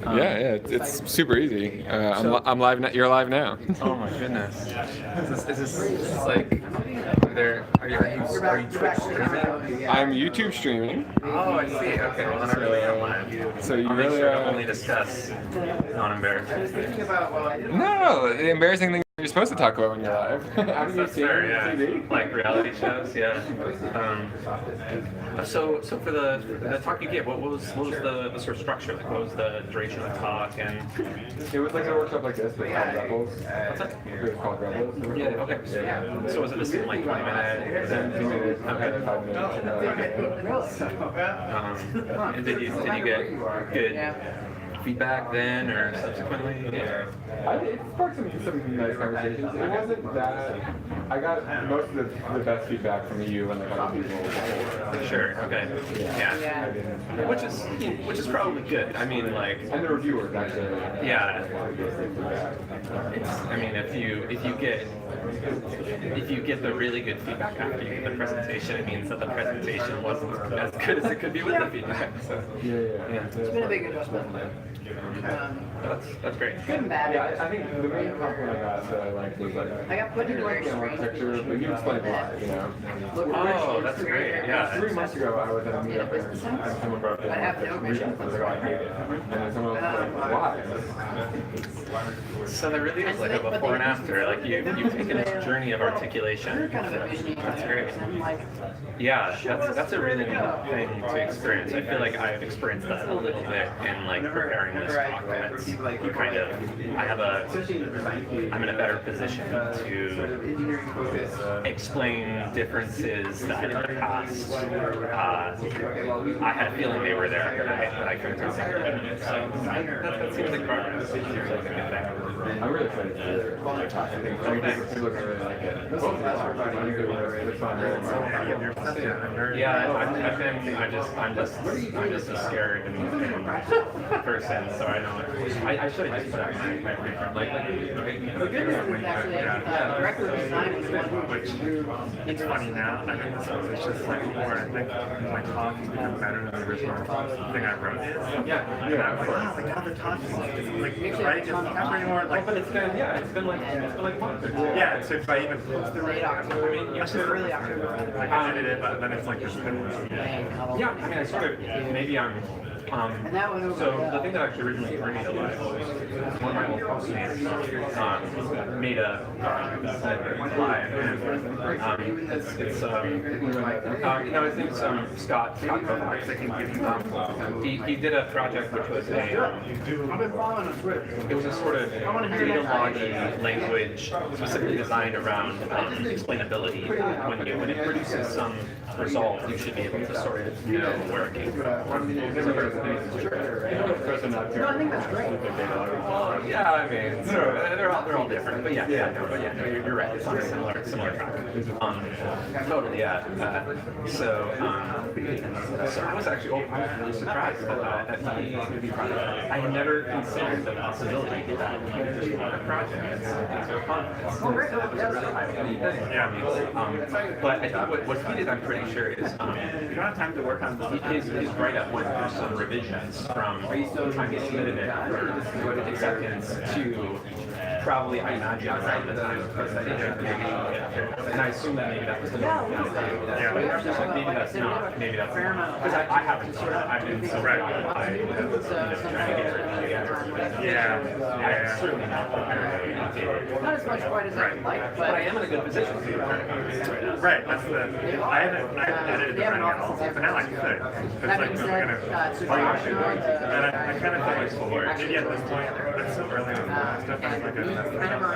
Yeah, it's super easy. I'm live. You're live now. Oh my goodness. Is this like, are you Twitch streaming? I'm YouTube streaming. Oh, I see. Okay, well then I really am live. So you I'll make really sure to only discuss non-embarrassing things. No, the embarrassing thing you're supposed to talk about when you're live. Haven't you That's seen fair, yeah. TV? Like reality shows, yeah. So for the talk you gave, what was the sort of structure? Like, what was the duration of the talk? And It was like a workshop like this, but called Rebels. what's that? It was called Rebels. Yeah. Okay. So was it the same like 20-minute? Okay. 5 minutes. And did you get good feedback then or subsequently? Or? It sparked some nice conversations. It wasn't that. I got most of the best feedback from you and like other people before. Sure. Okay. Yeah. Which is probably good. I mean, like. And the reviewers actually. Yeah. I mean, if you get the really good feedback after you get the presentation, it means that the presentation wasn't as good as it could be with the feedback. So. Yeah. It's been a big adjustment. That's great. Good and bad. Yeah, I think the main compliment I got that I liked was like I got put into a screen. architecture, but you explained why, you know. Oh, that's great. Yeah. 3 months ago, I was at a meetup and someone brought up I have no vision. I was like, oh, I hate it. And then someone was like, why? So there really is like a before and after. Like you've taken a journey of articulation. You're kind of a visionary. That's great. I'm like, Yeah, that's a really neat thing to experience. I feel like I've experienced that a little bit in like preparing this talk. And it's kind of I'm in a better position to explain differences that in the past I had a feeling they were there, but I couldn't articulate. So that seems like progress. It seems like a good thing. I'm really excited to hear it. I think it looks really like it. Yeah, I'm just a scared person, so I don't. I should have just put out my reframe. the good news is actually director of design is one Which it's funny now. I mean, so it's just like more. I think my talk has become better than the original thing I wrote. Yeah. And I was like, wow, like now they're talking like right, just not anymore. Like, But it's been like months. yeah. So if I even post the late October. I mean, It's really October. like I edited it, but then it's like just been. Yeah, I mean, I sort of, maybe I'm, And that went over So well. the thing that actually originally drew me to life was one of my old classmates made a live, and it's his name's Scott Kovacs. He did a project which was I've been following on Twitter. it was a sort of data logging language specifically designed around explainability. When it produces some result, you should be able to sort of know where it came from. No, I think that's great. Yeah, I mean, they're all different, but no, you're right. It's on a similar track. Totally, yeah. So I was actually really surprised that I had never considered the possibility that he could just run a project into a conference. So it was a really eye-opening thing. Yeah, but I think what he did, I'm pretty sure, is You don't have time to work on his write-up went through some revisions from the time he submitted it for acceptance to probably, I imagine, around the time of presentation. And I assume that maybe that was the normal thing to do. Yeah. But I'm just like, maybe that's not, because I haven't sort of, I've been so preoccupied with trying to get everything together. Yeah. I'm certainly not prepared. Not as much quite as I would like, But I but am in a good position to prepare right now. Right, that's the. I haven't edited the running at all, but now I could. It's that like being we're said, gonna. so And I kind of feel like forward. Maybe at this point, it's so early in the stuff. It's like we a. kind of are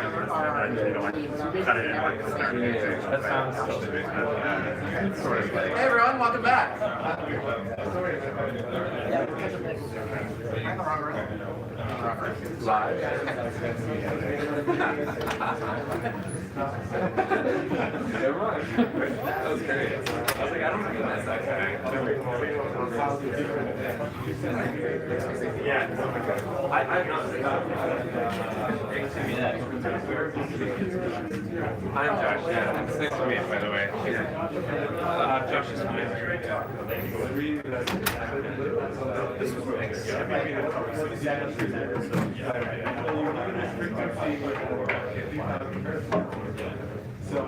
Cut it in like the start. That sounds totally good. Sort of like. Hey everyone, welcome back. Live. Never mind. That was great. I was like, I don't recognize that guy. Yeah. I'm Josh, yeah. It's nice to meet you, by the way. Josh is fine. Thanks. So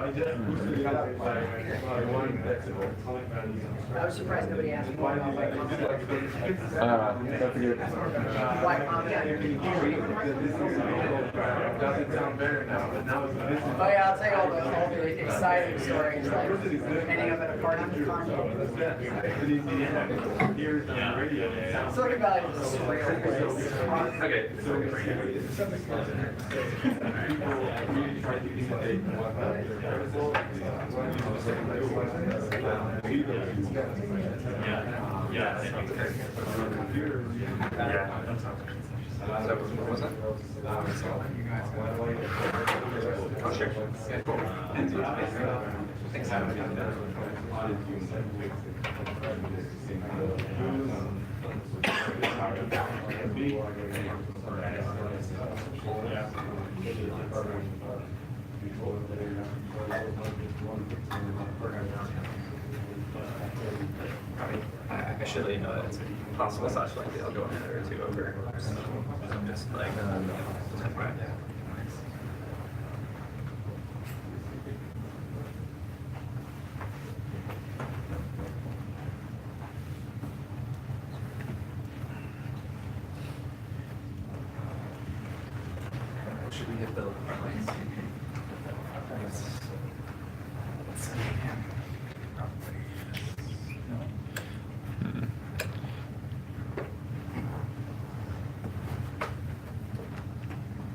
I just boosted it up by 1 decibel. I was surprised nobody asked me about my comment. That's good. Why Comcast? Doesn't sound better now, but now it's Oh yeah, I'll tell you all the exciting stories, like ending up at a party with Kanye. Silicon Valley was a surreal place. Okay. So what was that? Oh, sure. Yeah, cool. Thanks. I should let you know that it's possible / likely I'll go a minute or two over. So I'm just like, right. Should we hit the lights?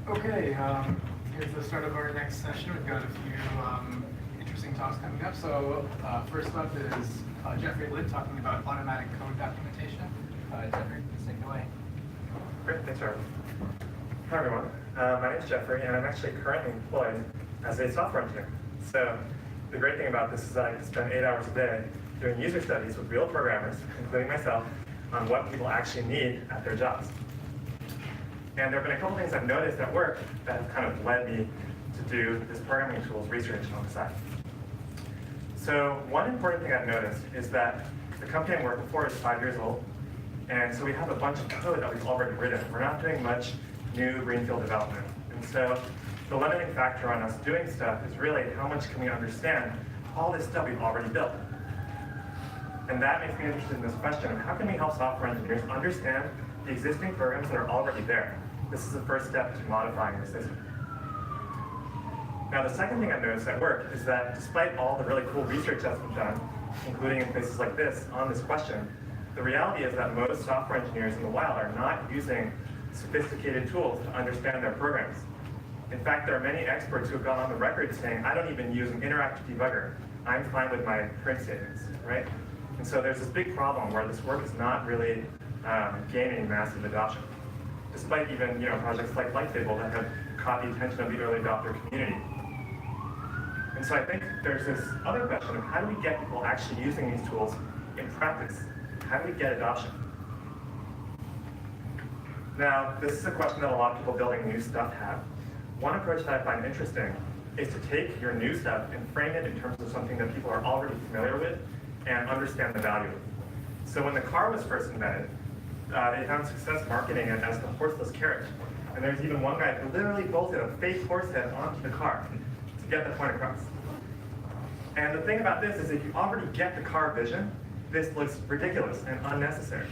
Okay, here's the start of our next session. We've got a few interesting talks coming up. So first up is Jeffrey Litt talking about automatic code documentation. Jeffrey, please take it away. Great, thanks, Robert. Hi, everyone. My name is Jeffrey, and I'm actually currently employed as a software engineer. So the great thing about this is that I can spend 8 hours a day doing user studies with real programmers, including myself, on what people actually need at their jobs. And there have been a couple things I've noticed at work that have kind of led me to do this programming tools research on the side. So one important thing I've noticed is that the company I'm working for is 5 years old, and so we have a bunch of code that we've already written. We're not doing much new greenfield development. And so the limiting factor on us doing stuff is really how much can we understand all this stuff we've already built. And that makes me interested in this question of how can we help software engineers understand the existing programs that are already there. This is the first step to modifying the system. Now, the second thing I've noticed at work is that despite all the really cool research that's been done, including in places like this, on this question, the reality is that most software engineers in the wild are not using sophisticated tools to understand their programs. In fact, there are many experts who have gone on the record saying, I don't even use an interactive debugger. I'm fine with my print statements, right? And so there's this big problem where this work is not really gaining massive adoption, despite even projects like Lighttable that have caught the attention of the early adopter community. And so I think there's this other question of how do we get people actually using these tools in practice? How do we get adoption? Now, this is a question that a lot of people building new stuff have. One approach that I find interesting is to take your new stuff and frame it in terms of something that people are already familiar with and understand the value of. So when the car was first invented, they found success marketing it as the horseless carriage. And there's even one guy who literally bolted a fake horse head onto the car to get the point across. And the thing about this is if you already get the car vision, this looks ridiculous and unnecessary.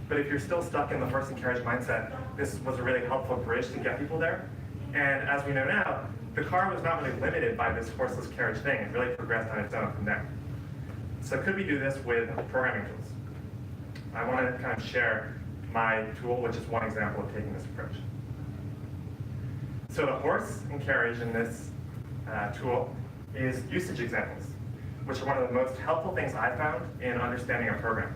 But if you're still stuck in the horse and carriage mindset, this was a really helpful bridge to get people there. And as we know now, the car was not really limited by this horseless carriage thing. It really progressed on its own from there. So could we do this with programming tools? I want to kind of share my tool, which is one example of taking this approach. So the horse and carriage in this tool is usage examples, which are one of the most helpful things I found in understanding a program.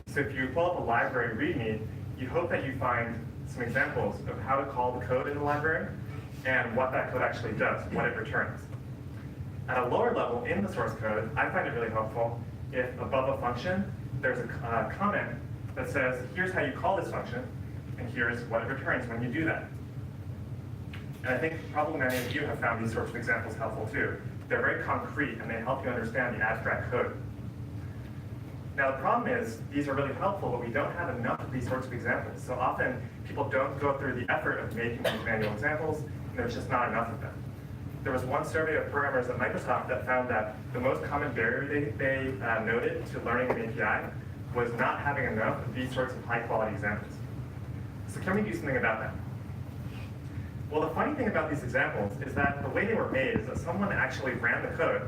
So if you pull up a library README, you hope that you find some examples of how to call the code in the library and what that code actually does, what it returns. At a lower level in the source code, I find it really helpful if above a function, there's a comment that says, here's how you call this function, and here's what it returns when you do that. And I think probably many of you have found these sorts of examples helpful too. They're very concrete, and they help you understand the abstract code. Now the problem is, these are really helpful, but we don't have enough of these sorts of examples. So often, people don't go through the effort of making these manual examples, and there's just not enough of them. There was one survey of programmers at Microsoft that found that the most common barrier they noted to learning an API was not having enough of these sorts of high-quality examples. So can we do something about that? Well, the funny thing about these examples is that the way they were made is that someone actually ran the code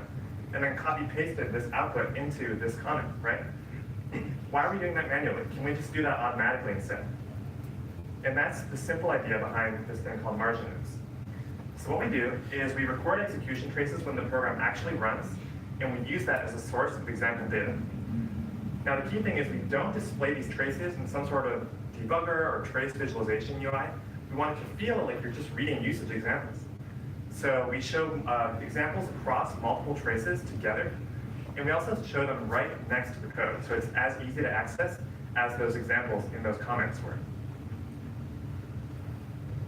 and then copy-pasted this output into this comment, right? Why are we doing that manually? Can we just do that automatically instead? And that's the simple idea behind this thing called margin nodes. So what we do is we record execution traces when the program actually runs, and we use that as a source of example data. Now the key thing is we don't display these traces in some sort of debugger or trace visualization UI. We want it to feel like you're just reading usage examples. So we show examples across multiple traces together, and we also show them right next to the code. So it's as easy to access as those examples in those comments were.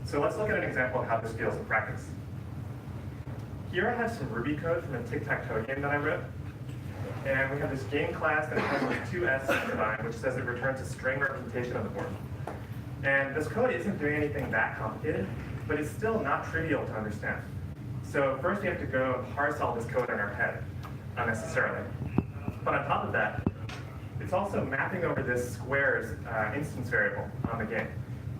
So let's look at an example of how this feels in practice. Here I have some Ruby code from a tic-tac-toe game that I wrote. And we have this game class that has like 2s defined, which says it returns a string representation of the board. And this code isn't doing anything that complicated, but it's still not trivial to understand. So first we have to go and parse all this code in our head, unnecessarily. But on top of that, it's also mapping over this squares instance variable on the game.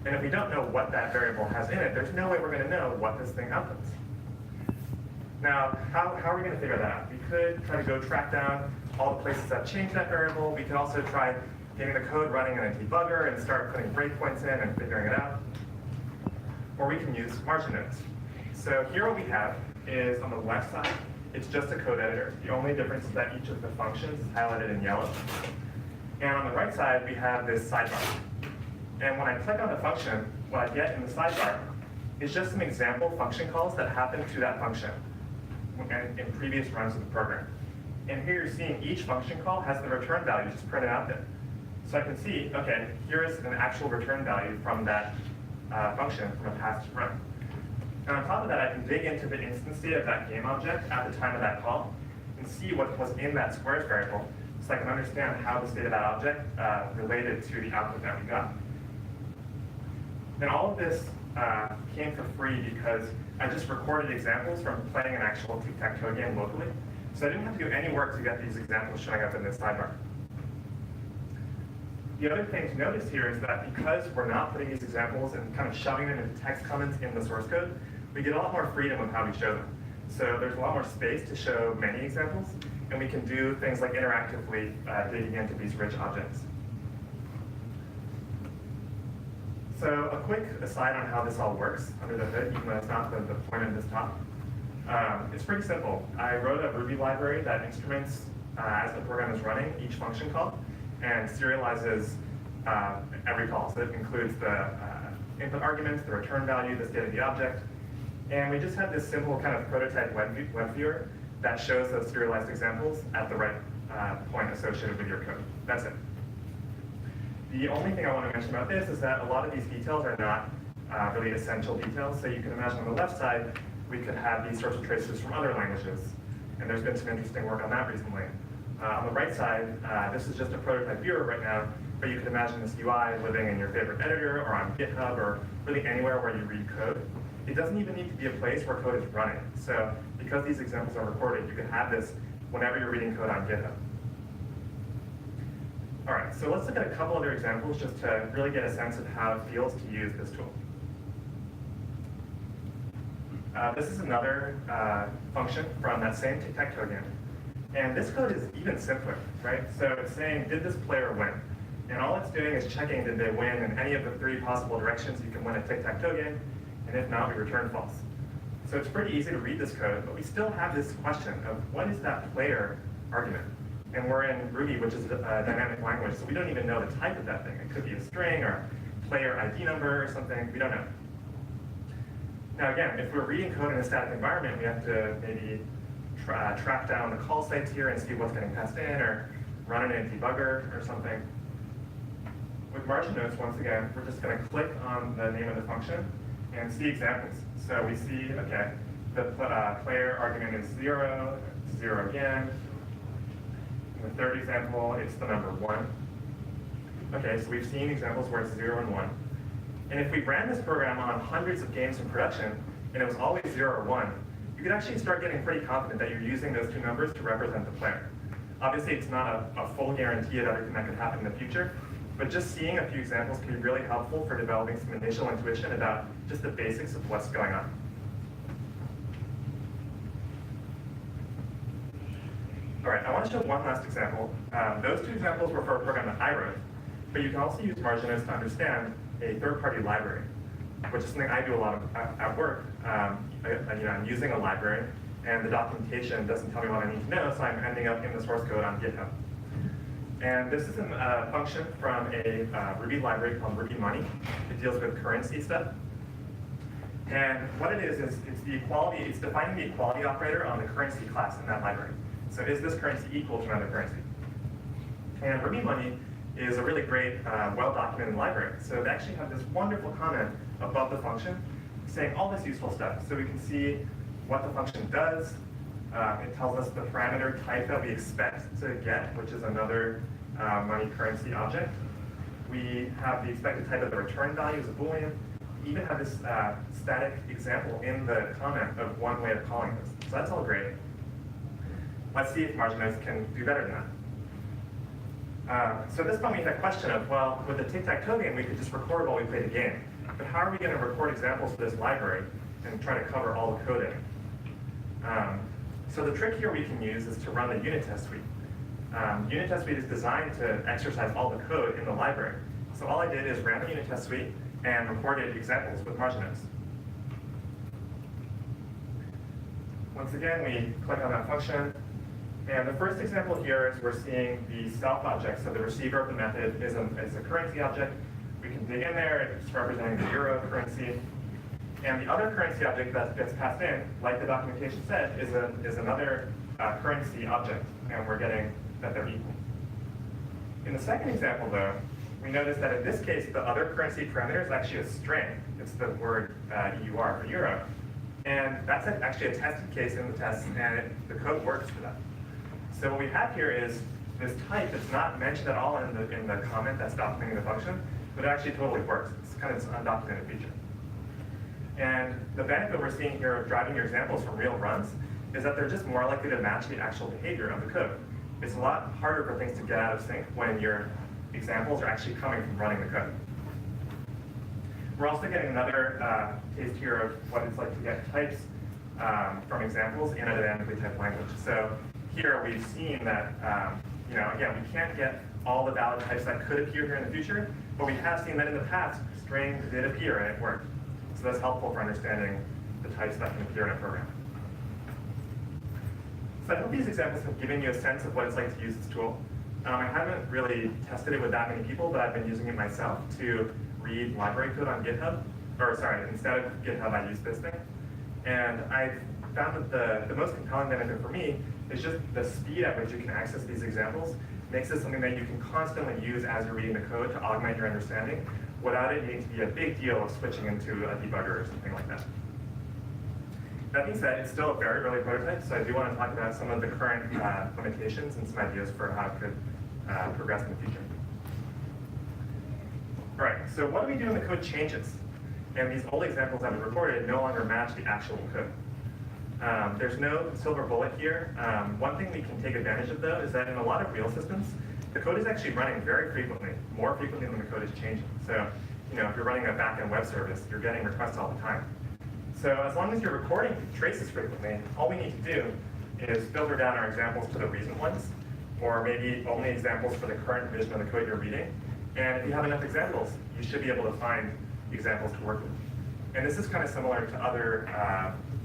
And if we don't know what that variable has in it, there's no way we're going to know what this thing outputs. Now, how are we going to figure that out? We could try to go track down all the places that change that variable. We could also try getting the code running in a debugger and start putting breakpoints in and figuring it out. Or we can use margin nodes. So here what we have is on the left side, it's just a code editor. The only difference is that each of the functions is highlighted in yellow. And on the right side, we have this sidebar. And when I click on the function, what I get in the sidebar is just some example function calls that happen to that function in previous runs of the program. And here you're seeing each function call has the return value just printed out there. So I can see, okay, here is an actual return value from that function from a past run. And on top of that, I can dig into the instance state of that game object at the time of that call and see what was in that squares variable so I can understand how the state of that object related to the output that we got. And all of this came for free because I just recorded examples from playing an actual tic-tac-toe game locally. So I didn't have to do any work to get these examples showing up in this sidebar. The other thing to notice here is that because we're not putting these examples and kind of shoving them into text comments in the source code, we get a lot more freedom with how we show them. So there's a lot more space to show many examples, and we can do things like interactively digging into these rich objects. So a quick aside on how this all works under the hood, even though it's not the point of this talk. It's pretty simple. I wrote a Ruby library that instruments, as the program is running, each function call, and serializes every call. So it includes the input arguments, the return value, the state of the object. And we just have this simple kind of prototype web viewer that shows those serialized examples at the right point associated with your code. That's it. The only thing I want to mention about this is that a lot of these details are not really essential details. So you can imagine on the left side, we could have these sorts of traces from other languages. And there's been some interesting work on that recently. On the right side, this is just a prototype viewer right now, but you could imagine this UI living in your favorite editor or on GitHub or really anywhere where you read code. It doesn't even need to be a place where code is running. So because these examples are recorded, you can have this whenever you're reading code on GitHub. All right, so let's look at a couple other examples just to really get a sense of how it feels to use this tool. This is another function from that same tic-tac-toe game. And this code is even simpler, right? So it's saying, did this player win? And all it's doing is checking, did they win in any of the 3 possible directions you can win a tic-tac-toe game? And if not, we return false. So it's pretty easy to read this code, but we still have this question of what is that player argument? And we're in Ruby, which is a dynamic language, so we don't even know the type of that thing. It could be a string or a player ID number or something. We don't know. Now again, if we're reading code in a static environment, we have to maybe track down the call sites here and see what's getting passed in, or run it in a debugger or something. With margin nodes, once again, we're just going to click on the name of the function and see examples. So we see, okay, the player argument is 0, 0 again. In the third example, it's the number 1. Okay, so we've seen examples where it's 0 and 1. And if we ran this program on hundreds of games in production, and it was always 0 or 1, you could actually start getting pretty confident that you're using those two numbers to represent the player. Obviously, it's not a full guarantee of everything that could happen in the future, but just seeing a few examples can be really helpful for developing some initial intuition about just the basics of what's going on. All right, I want to show one last example. Those two examples were for a program that I wrote, but you can also use Marginodes to understand a third-party library, which is something I do a lot of at work. I'm using a library, and the documentation doesn't tell me what I need to know, so I'm ending up in the source code on GitHub. And this is a function from a Ruby library called Ruby Money. It deals with currency stuff. And what it is it's defining the equality operator on the currency class in that library. So is this currency equal to another currency? And Ruby Money is a really great, well-documented library. So they actually have this wonderful comment above the function saying all this useful stuff. So we can see what the function does. It tells us the parameter type that we expect to get, which is another money currency object. We have the expected type of the return value as a Boolean. We even have this static example in the comment of one way of calling this. So that's all great. Let's see if Marginodes can do better than that. So at this point we had a question of, well, with the tic-tac-toe game, we could just record while we play the game. But how are we going to record examples of this library and try to cover all the code in it? So the trick here we can use is to run the unit test suite. Unit test suite is designed to exercise all the code in the library. So all I did is ran the unit test suite and recorded examples with Marginodes. Once again, we click on that function. And the first example here is we're seeing the self object. So the receiver of the method is a currency object. We can dig in there, it's representing the euro currency. And the other currency object that gets passed in, like the documentation said, is another currency object. And we're getting that they're equal. In the second example, though, we notice that in this case, the other currency parameter is actually a string. It's the word EUR for euro. And that's actually a tested case in the test, and the code works for that. So what we have here is this type that's not mentioned at all in the comment that's documenting the function, but it actually totally works. It's kind of this undocumented feature. And the benefit we're seeing here of driving your examples from real runs is that they're just more likely to match the actual behavior of the code. It's a lot harder for things to get out of sync when your examples are actually coming from running the code. We're also getting another taste here of what it's like to get types from examples in a dynamically typed language. So here we've seen that, again, we can't get all the valid types that could appear here in the future, but we have seen that in the past, string did appear and it worked. So that's helpful for understanding the types that can appear in a program. So I hope these examples have given you a sense of what it's like to use this tool. I haven't really tested it with that many people, but I've been using it myself to read library code on GitHub. Instead of GitHub, I use this thing. And I've found that the most compelling benefit for me is just the speed at which you can access these examples makes this something that you can constantly use as you're reading the code to augment your understanding without it needing to be a big deal of switching into a debugger or something like that. That being said, it's still a very early prototype, so I do want to talk about some of the current limitations and some ideas for how it could progress in the future. All right, so what do we do when the code changes? And these old examples that we recorded no longer match the actual code. There's no silver bullet here. One thing we can take advantage of, though, is that in a lot of real systems, the code is actually running very frequently, more frequently than the code is changing. So, if you're running a backend web service, you're getting requests all the time. So as long as you're recording traces frequently, all we need to do is filter down our examples to the recent ones, or maybe only examples for the current version of the code you're reading. And if you have enough examples, you should be able to find examples to work with. And this is kind of similar to other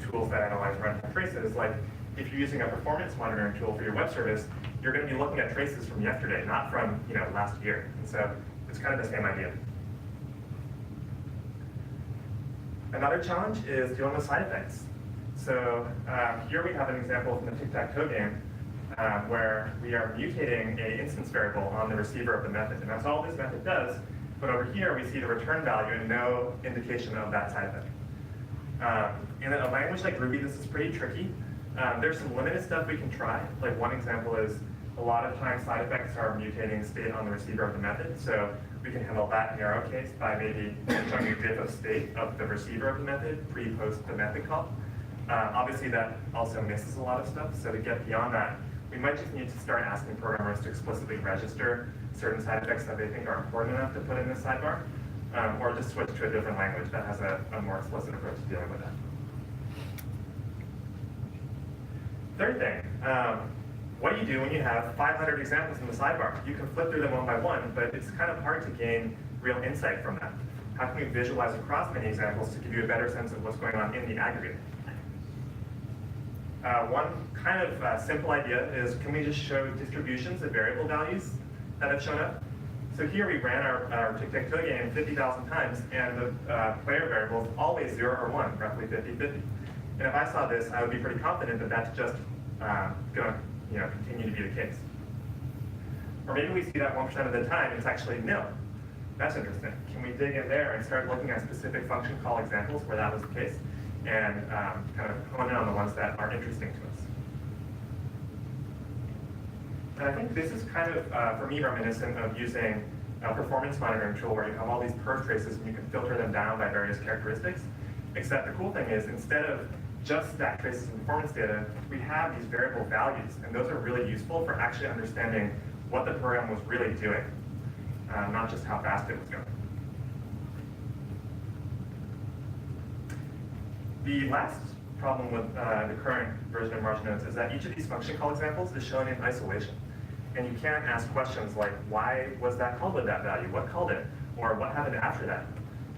tools that analyze runtime traces. Like if you're using a performance monitoring tool for your web service, you're going to be looking at traces from yesterday, not from last year. And so it's kind of the same idea. Another challenge is dealing with side effects. So here we have an example from the tic-tac-toe game where we are mutating an instance variable on the receiver of the method. And that's all this method does. But over here, we see the return value and no indication of that side effect. In a language like Ruby, this is pretty tricky. There's some limited stuff we can try. Like one example is, A lot of times side effects are mutating state on the receiver of the method, so we can handle that narrow case by maybe showing a diff of state of the receiver of the method pre-post the method call. Obviously that also misses a lot of stuff, so to get beyond that, we might just need to start asking programmers to explicitly register certain side effects that they think are important enough to put in this sidebar, or just switch to a different language that has a more explicit approach to dealing with that. Third thing, what do you do when you have 500 examples in the sidebar? You can flip through them one by one, but it's kind of hard to gain real insight from that. How can we visualize across many examples to give you a better sense of what's going on in the aggregate? One kind of simple idea is, can we just show distributions of variable values that have shown up? So here we ran our tic-tac-toe game 50,000 times, and the player variable is always 0 or 1, roughly 50-50. And if I saw this, I would be pretty confident that that's just going to continue to be the case. Or maybe we see that 1% of the time it's actually nil. That's interesting. Can we dig in there and start looking at specific function call examples where that was the case, and kind of hone in on the ones that are interesting to us? And I think this is kind of, for me, reminiscent of using a performance monitoring tool where you have all these perf traces and you can filter them down by various characteristics. Except the cool thing is, instead of just stack traces and performance data, we have these variable values, and those are really useful for actually understanding what the program was really doing, not just how fast it was going. The last problem with the current version of margin notes is that each of these function call examples is shown in isolation. And you can't ask questions like, why was that called with that value? What called it? Or what happened after that?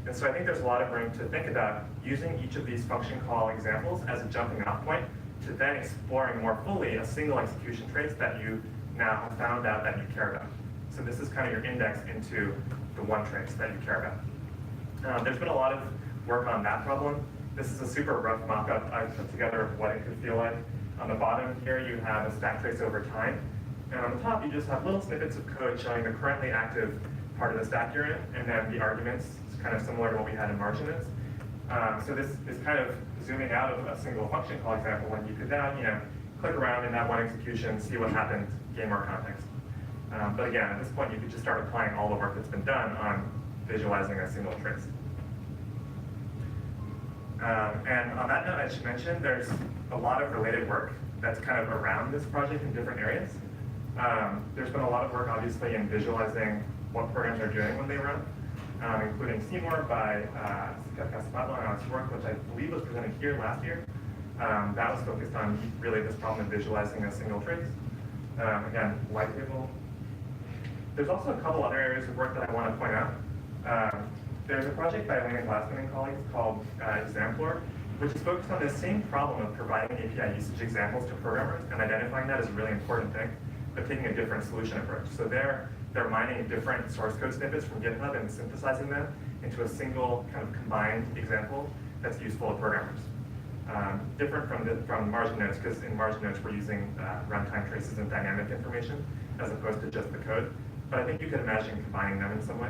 And so I think there's a lot of room to think about using each of these function call examples as a jumping off point to then exploring more fully a single execution trace that you now have found out that you care about. So this is kind of your index into the one trace that you care about. There's been a lot of work on that problem. This is a super rough mock-up I've put together of what it could feel like. On the bottom here, you have a stack trace over time. And on the top, you just have little snippets of code showing the currently active part of the stack you're in, and then the arguments. It's kind of similar to what we had in margin notes. So this is kind of zooming out of a single function call example, when you could now, click around in that one execution, see what happened, gain more context. But again, at this point, you could just start applying all the work that's been done on visualizing a single trace. And on that note, I should mention there's a lot of related work that's kind of around this project in different areas. There's been a lot of work, obviously, in visualizing what programs are doing when they run, including Seymour by Caspatlo and Alex Rourke, which I believe was presented here last year. That was focused on really this problem of visualizing a single trace. Again, white table. There's also a couple other areas of work that I want to point out. There's a project by Elena Glassman and colleagues called Examplor, which is focused on this same problem of providing API usage examples to programmers and identifying that as a really important thing, but taking a different solution approach. So they're mining different source code snippets from GitHub and synthesizing them into a single kind of combined example that's useful to programmers. Different from margin notes, because in margin notes we're using runtime traces and dynamic information as opposed to just the code. But I think you could imagine combining them in some way.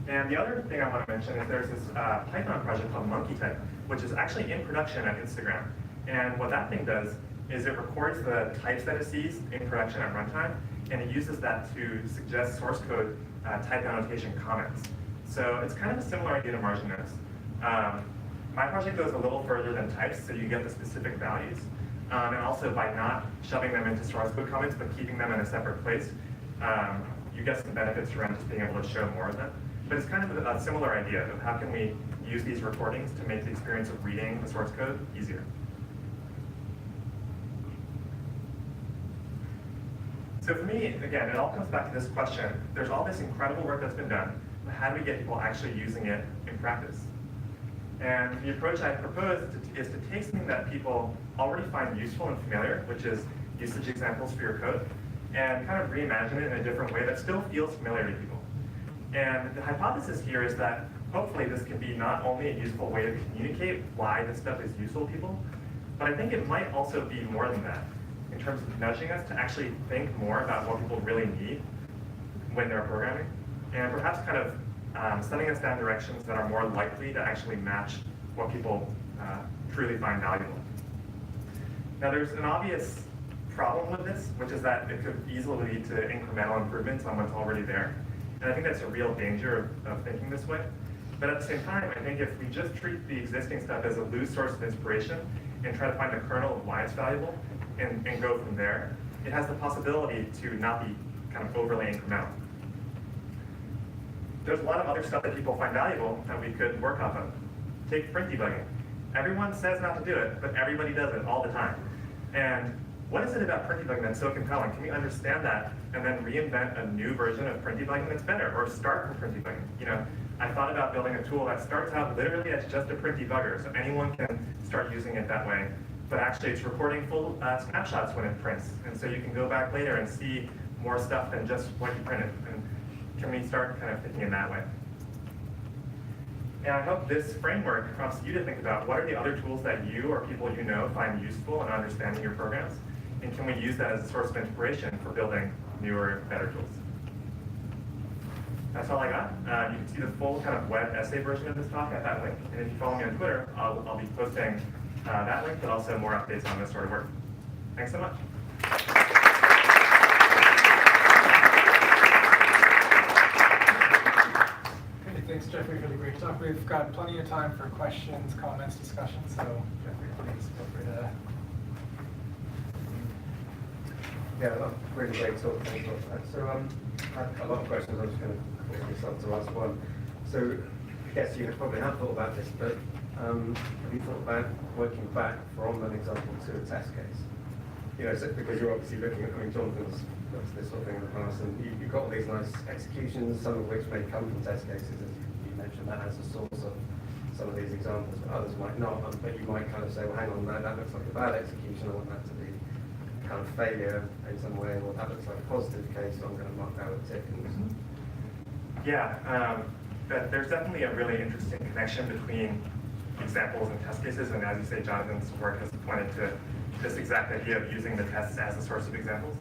And the other thing I want to mention is there's this Python project called MonkeyType, which is actually in production at Instagram. And what that thing does is it records the types that it sees in production at runtime, and it uses that to suggest source code type annotation comments. So it's kind of a similar idea to margin notes. My project goes a little further than types, so you get the specific values. And also by not shoving them into source code comments, but keeping them in a separate place, you get some benefits around just being able to show more of them. But it's kind of a similar idea of how can we use these recordings to make the experience of reading the source code easier. So for me, again, it all comes back to this question. There's all this incredible work that's been done, but how do we get people actually using it in practice? And the approach I propose is to take something that people already find useful and familiar, which is usage examples for your code, and kind of reimagine it in a different way that still feels familiar to people. And the hypothesis here is that hopefully this can be not only a useful way to communicate why this stuff is useful to people, but I think it might also be more than that, in terms of nudging us to actually think more about what people really need when they're programming, and perhaps kind of sending us down directions that are more likely to actually match what people truly find valuable. Now there's an obvious problem with this, which is that it could easily lead to incremental improvements on what's already there. And I think that's a real danger of thinking this way. But at the same time, I think if we just treat the existing stuff as a loose source of inspiration and try to find the kernel of why it's valuable and go from there, it has the possibility to not be kind of overly incremental. There's a lot of other stuff that people find valuable that we could work off of. Take print debugging. Everyone says not to do it, but everybody does it all the time. And what is it about print debugging that's so compelling? Can we understand that and then reinvent a new version of print debugging that's better, or start from print debugging? You know, I thought about building a tool that starts out literally as just a print debugger, so anyone can start using it that way. But actually, it's recording full snapshots when it prints, and so you can go back later and see more stuff than just what you printed. And can we start kind of thinking in that way? And I hope this framework prompts you to think about what are the other tools that you or people you know find useful in understanding your programs, and can we use that as a source of inspiration for building newer, better tools? That's all I got. You can see the full kind of web essay version of this talk at that link, and if you follow me on Twitter, I'll be posting that link, but also more updates on this sort of work. Thanks so much. Okay, thanks Jeffrey for the great talk. We've got plenty of time for questions, comments, discussion, so Jeffrey, please feel free to. Yeah, well, really great talk. Thanks a lot for that. So I had a lot of questions. I'm just going to force myself to ask one. So I guess you probably have thought about this, but have you thought about working back from an example to a test case? You know, so, because you're obviously looking at, I mean, Jonathan's looked at this sort of thing in the past, and you've got all these nice executions, some of which may come from test cases, as you mentioned that as a source of some of these examples, but others might not. But you might kind of say, well, hang on, that looks like a bad execution. I want that to be kind of failure in some way, or that looks like a positive case, so I'm going to mark that with a tick. Yeah, but there's definitely a really interesting connection between examples and test cases, and as you say, Jonathan's work has pointed to this exact idea of using the tests as a source of examples.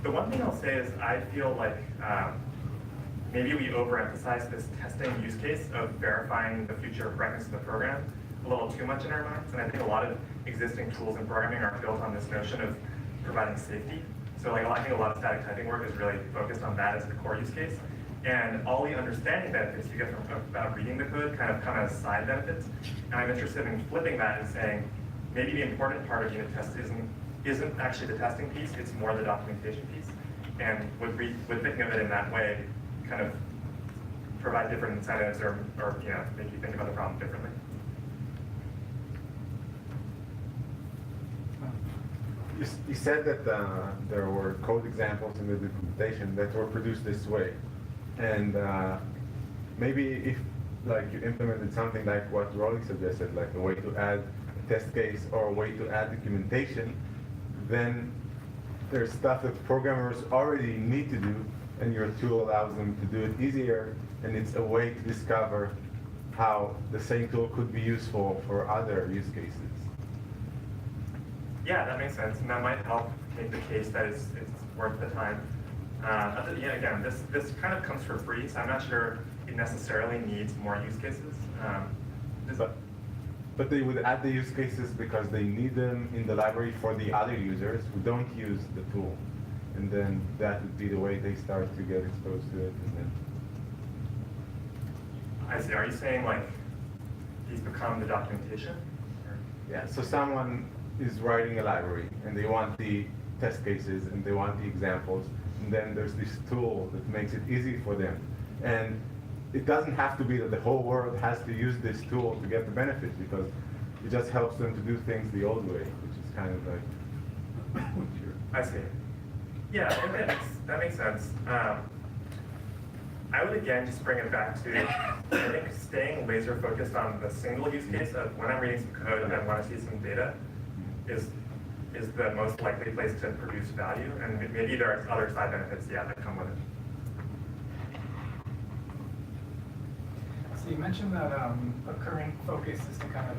The one thing I'll say is I feel like maybe we overemphasize this testing use case of verifying the future correctness of the program a little too much in our minds, and I think a lot of existing tools in programming are built on this notion of providing safety. So like, I think a lot of static typing work is really focused on that as the core use case. And all the understanding benefits you get from about reading the code kind of come as side benefits. And I'm interested in flipping that and saying, maybe the important part of unit tests isn't actually the testing piece, it's more the documentation piece. And with thinking of it in that way, kind of provide different incentives or you know, make you think about the problem differently. You said that there were code examples in the documentation that were produced this way. And maybe if like you implemented something like what Rolly suggested, like a way to add a test case or a way to add documentation, then there's stuff that programmers already need to do, and your tool allows them to do it easier, and it's a way to discover how the same tool could be useful for other use cases. Yeah, that makes sense, and that might help make the case that it's worth the time. Yeah, again, this kind of comes for free, so I'm not sure it necessarily needs more use cases. But they would add the use cases because they need them in the library for the other users who don't use the tool. And then that would be the way they start to get exposed to it. And then I see. Are you saying like these become the documentation? yeah, so someone is writing a library and they want the test cases and they want the examples, and then there's this tool that makes it easy for them. And it doesn't have to be that the whole world has to use this tool to get the benefit, because it just helps them to do things the old way, which is kind of like I see. Yeah, I think that makes sense. I would again just bring it back to, I think staying laser focused on the single use case of when I'm reading some code and I want to see some data is the most likely place to produce value, and maybe there are other side benefits, yeah, that come with it. So you mentioned that a current focus is to kind of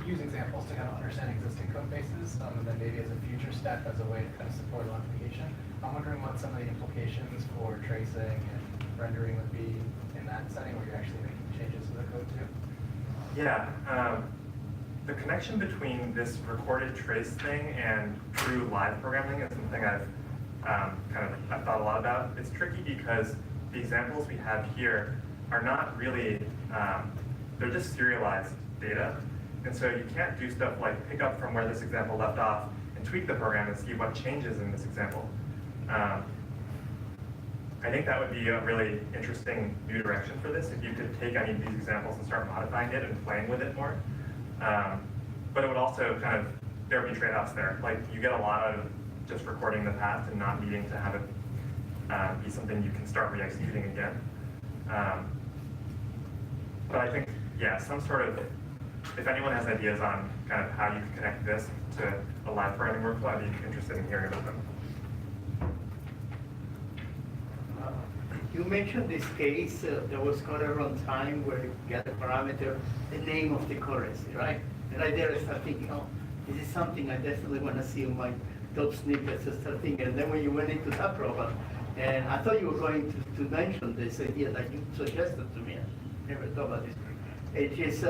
use examples to kind of understand existing code bases, and then maybe as a future step as a way to kind of support modification. I'm wondering what some of the implications for tracing and rendering would be in that setting where you're actually making changes to the code too. Yeah, the connection between this recorded trace thing and true live programming is something I've I've thought a lot about. It's tricky because the examples we have here are not really, they're just serialized data. And so you can't do stuff like pick up from where this example left off and tweak the program and see what changes in this example. I think that would be a really interesting new direction for this, if you could take any of these examples and start modifying it and playing with it more. But it would also there would be trade-offs there. Like, you get a lot out of just recording the past and not needing to have it be something you can start re-executing again. But I think, yeah, some sort of, if anyone has ideas on how you can connect this to a live programming workflow, I'd be interested in hearing about them. You mentioned this case that was called a runtime where you get the parameter, the name of the currency, right? And right there I start thinking, oh, this is something I definitely want to see on my top snippets and start thinking. And then when you went into that problem, and I thought you were going to mention this idea that you suggested to me. I never thought about this. It is,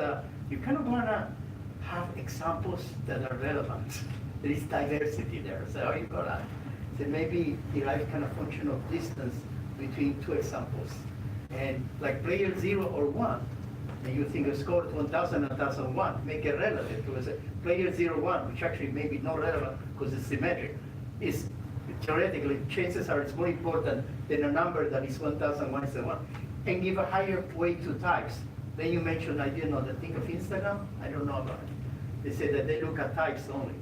you kind of want to have examples that are relevant. There is diversity there. So how you got that? So maybe derive kind of function of distance between two examples. And like player 0 or 1, and you think a score 1000 and 1001, make it relative to it. Player 0, 1, which actually may be not relevant because it's symmetric, is theoretically, chances are it's more important than a number that is 1001 is the one. And give a higher weight to types. Then you mentioned, I didn't know, the thing of Instagram, I don't know about it. They say that they look at types only.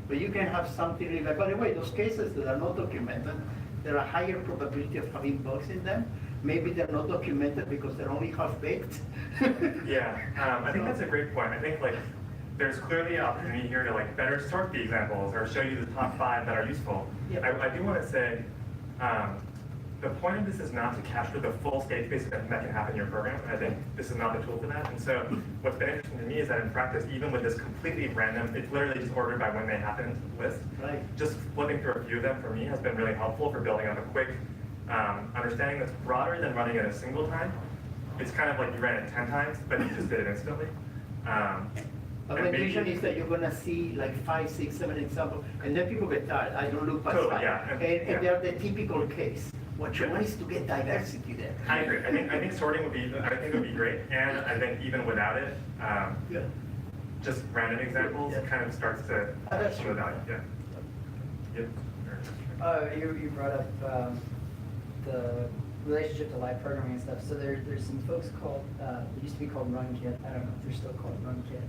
But you can have something really like, by the way, those cases that are not documented, there are higher probability of having bugs in them. Maybe they're not documented because they're only half-baked. Yeah, I think that's a great point. I think there's clearly an opportunity here to better sort the examples or show you the top 5 that are useful. Yeah. I do want to say, the point of this is not to capture the full state space that can happen in your program. I think this is not the tool for that. And so what's been interesting to me is that in practice, even with this completely random, it's literally just ordered by when they happen into the list. Right. Just flipping through a few of them for me has been really helpful for building up a quick understanding that's broader than running it a single time. It's kind of like you ran it 10 times, but you just did it instantly. But the vision is that you're going to see like 5, 6, 7 examples, and then people get tired. I don't look past Totally, 5. yeah. And they're the typical case. What you want is to get diversity there. I agree. I think sorting would be, would be great, and I think even without it, Yeah. just random examples Yeah. kind of starts to That's show the true. value. Yeah. Yep. You brought up the relationship to live programming and stuff. So there's some folks called, it used to be called RunKit, I don't know if they're still called RunKit,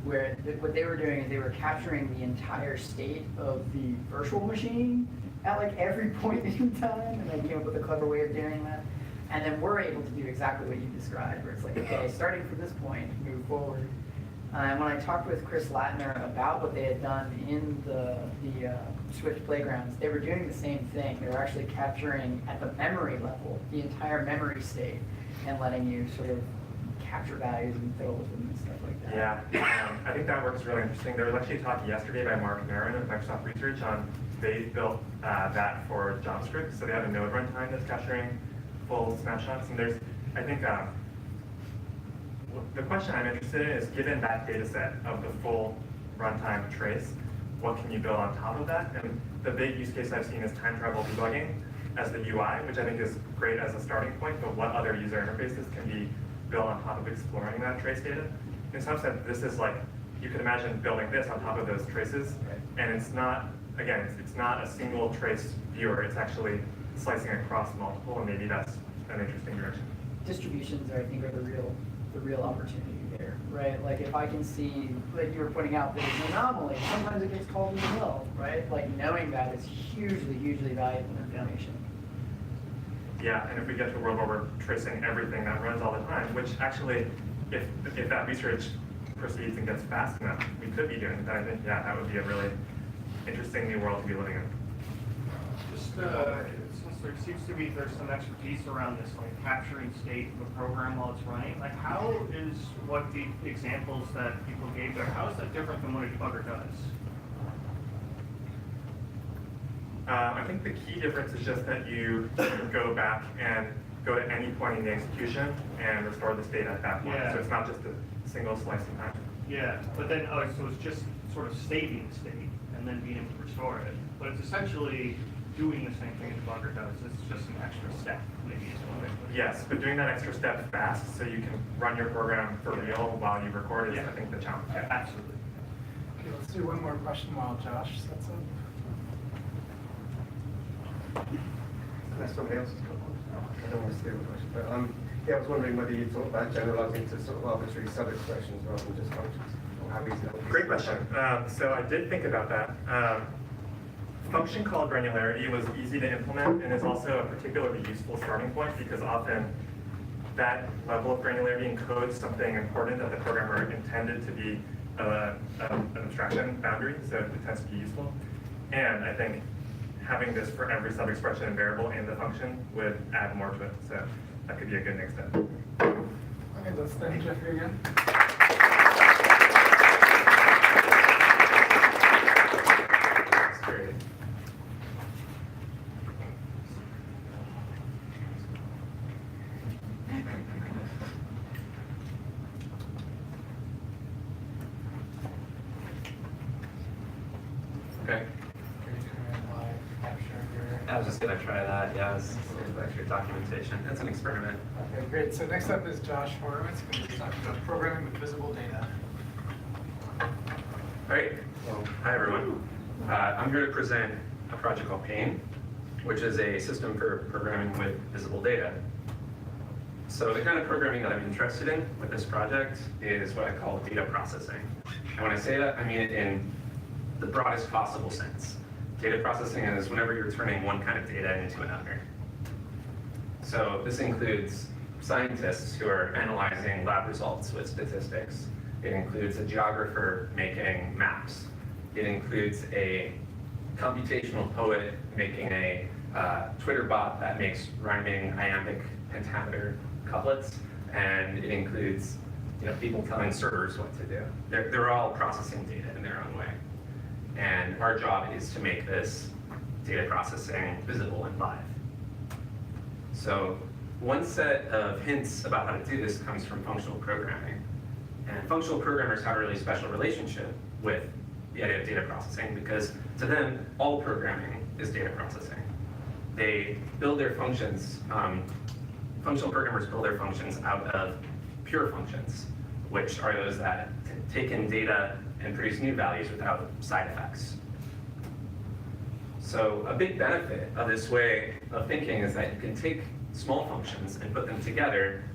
where what they were doing is they were capturing the entire state of the virtual machine at like every point in time, and they came up with a clever way of doing that. And then we're able to do exactly what you described, where it's like, okay, starting from this point, move forward. And when I talked with Chris Latner about what they had done in the Swift playgrounds, they were doing the same thing. They were actually capturing at the memory level the entire memory state and letting you sort of capture values and fiddle with them and stuff like that. Yeah, I think that work is really interesting. There was actually a talk yesterday by Mark Marin of Microsoft Research on they built that for JavaScript. So they have a node runtime that's capturing full snapshots. And there's, I think, the question I'm interested in is, given that data set of the full runtime trace, what can you build on top of that? And the big use case I've seen is time travel debugging as the UI, which I think is great as a starting point, but what other user interfaces can be built on top of exploring that trace data? In some sense, this is like, you could imagine building this on top of those traces, and it's not, again, it's not a single trace viewer, it's actually slicing across multiple, and maybe that's an interesting direction. Distributions, I think, are the real opportunity there, right? Like if I can see, like you were pointing out, there's an anomaly, sometimes it gets called as well, right? Like knowing that is hugely, hugely valuable information. Yeah, and if we get to a world where we're tracing everything that runs all the time, which actually, if that research proceeds and gets fast enough, we could be doing that. I think, yeah, that would be a really interesting new world to be living in. Just since there seems to be there's some expertise around this, like capturing state of a program while it's running, like how is what the examples that people gave there, how is that different than what a debugger does? I think the key difference is just that you go back and go to any point in the execution and restore the state at that point. Yeah. So it's not just a single slice in time. Yeah, but then, oh, so it's just sort of saving the state and then being able to restore it. But it's essentially doing the same thing debugger does. It's just an extra step, maybe is one way to put it. Yes, but doing that extra step fast so you can run your program for real while you record is, I think, the challenge. Yeah, absolutely. Okay, let's do one more question while Josh sets up. Unless somebody else has got one. I don't want to steal the question, but yeah, I was wondering whether you thought about generalizing to sort of arbitrary sub-expressions rather than just functions, or how easy that would be. Great question. So I did think about that. Function call granularity was easy to implement and is also a particularly useful starting point because often that level of granularity encodes something important that the programmer intended to be an abstraction boundary, so it tends to be useful. And I think having this for every sub-expression and variable in the function would add more to it. So that could be a good next step. Okay, let's thank Jeffrey again. That's great. Okay. I was just gonna try that, yeah, it's extra documentation. That's an experiment. Okay, great. So next up is Josh Horowitz, going to be talking about programming with visible data. All right, well, hi everyone. I'm here to present a project called Pain, which is a system for programming with visible data. So the kind of programming that I'm interested in with this project is what I call data processing. And when I say that, I mean it in the broadest possible sense. Data processing is whenever you're turning one kind of data into another. So this includes scientists who are analyzing lab results with statistics. It includes a geographer making maps. It includes a computational poet making a Twitter bot that makes rhyming iambic pentameter couplets. And it includes people telling servers what to do. They're all processing data in their own way. And our job is to make this data processing visible and live. So one set of hints about how to do this comes from functional programming. And functional programmers have a really special relationship with the idea of data processing because to them, all programming is data processing. They build their functions, functional programmers build their functions out of pure functions, which are those that take in data and produce new values without side effects. So a big benefit of this way of thinking is that you can take small functions and put them together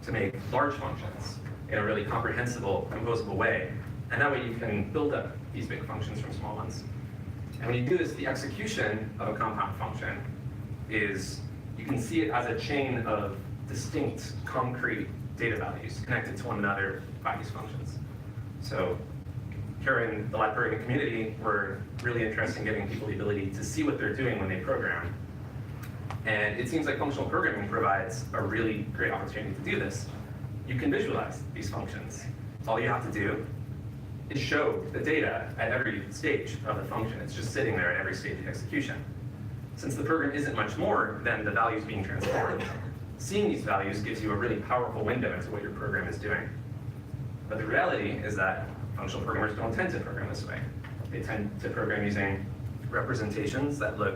to make large functions in a really comprehensible, composable way. And that way you can build up these big functions from small ones. And when you do this, the execution of a compound function is, you can see it as a chain of distinct, concrete data values connected to one another by these functions. So here in the live programming community, we're really interested in giving people the ability to see what they're doing when they program. And it seems like functional programming provides a really great opportunity to do this. You can visualize these functions. All you have to do is show the data at every stage of the function. It's just sitting there at every stage of execution. Since the program isn't much more than the values being transformed, seeing these values gives you a really powerful window into what your program is doing. But the reality is that functional programmers don't tend to program this way. They tend to program using representations that look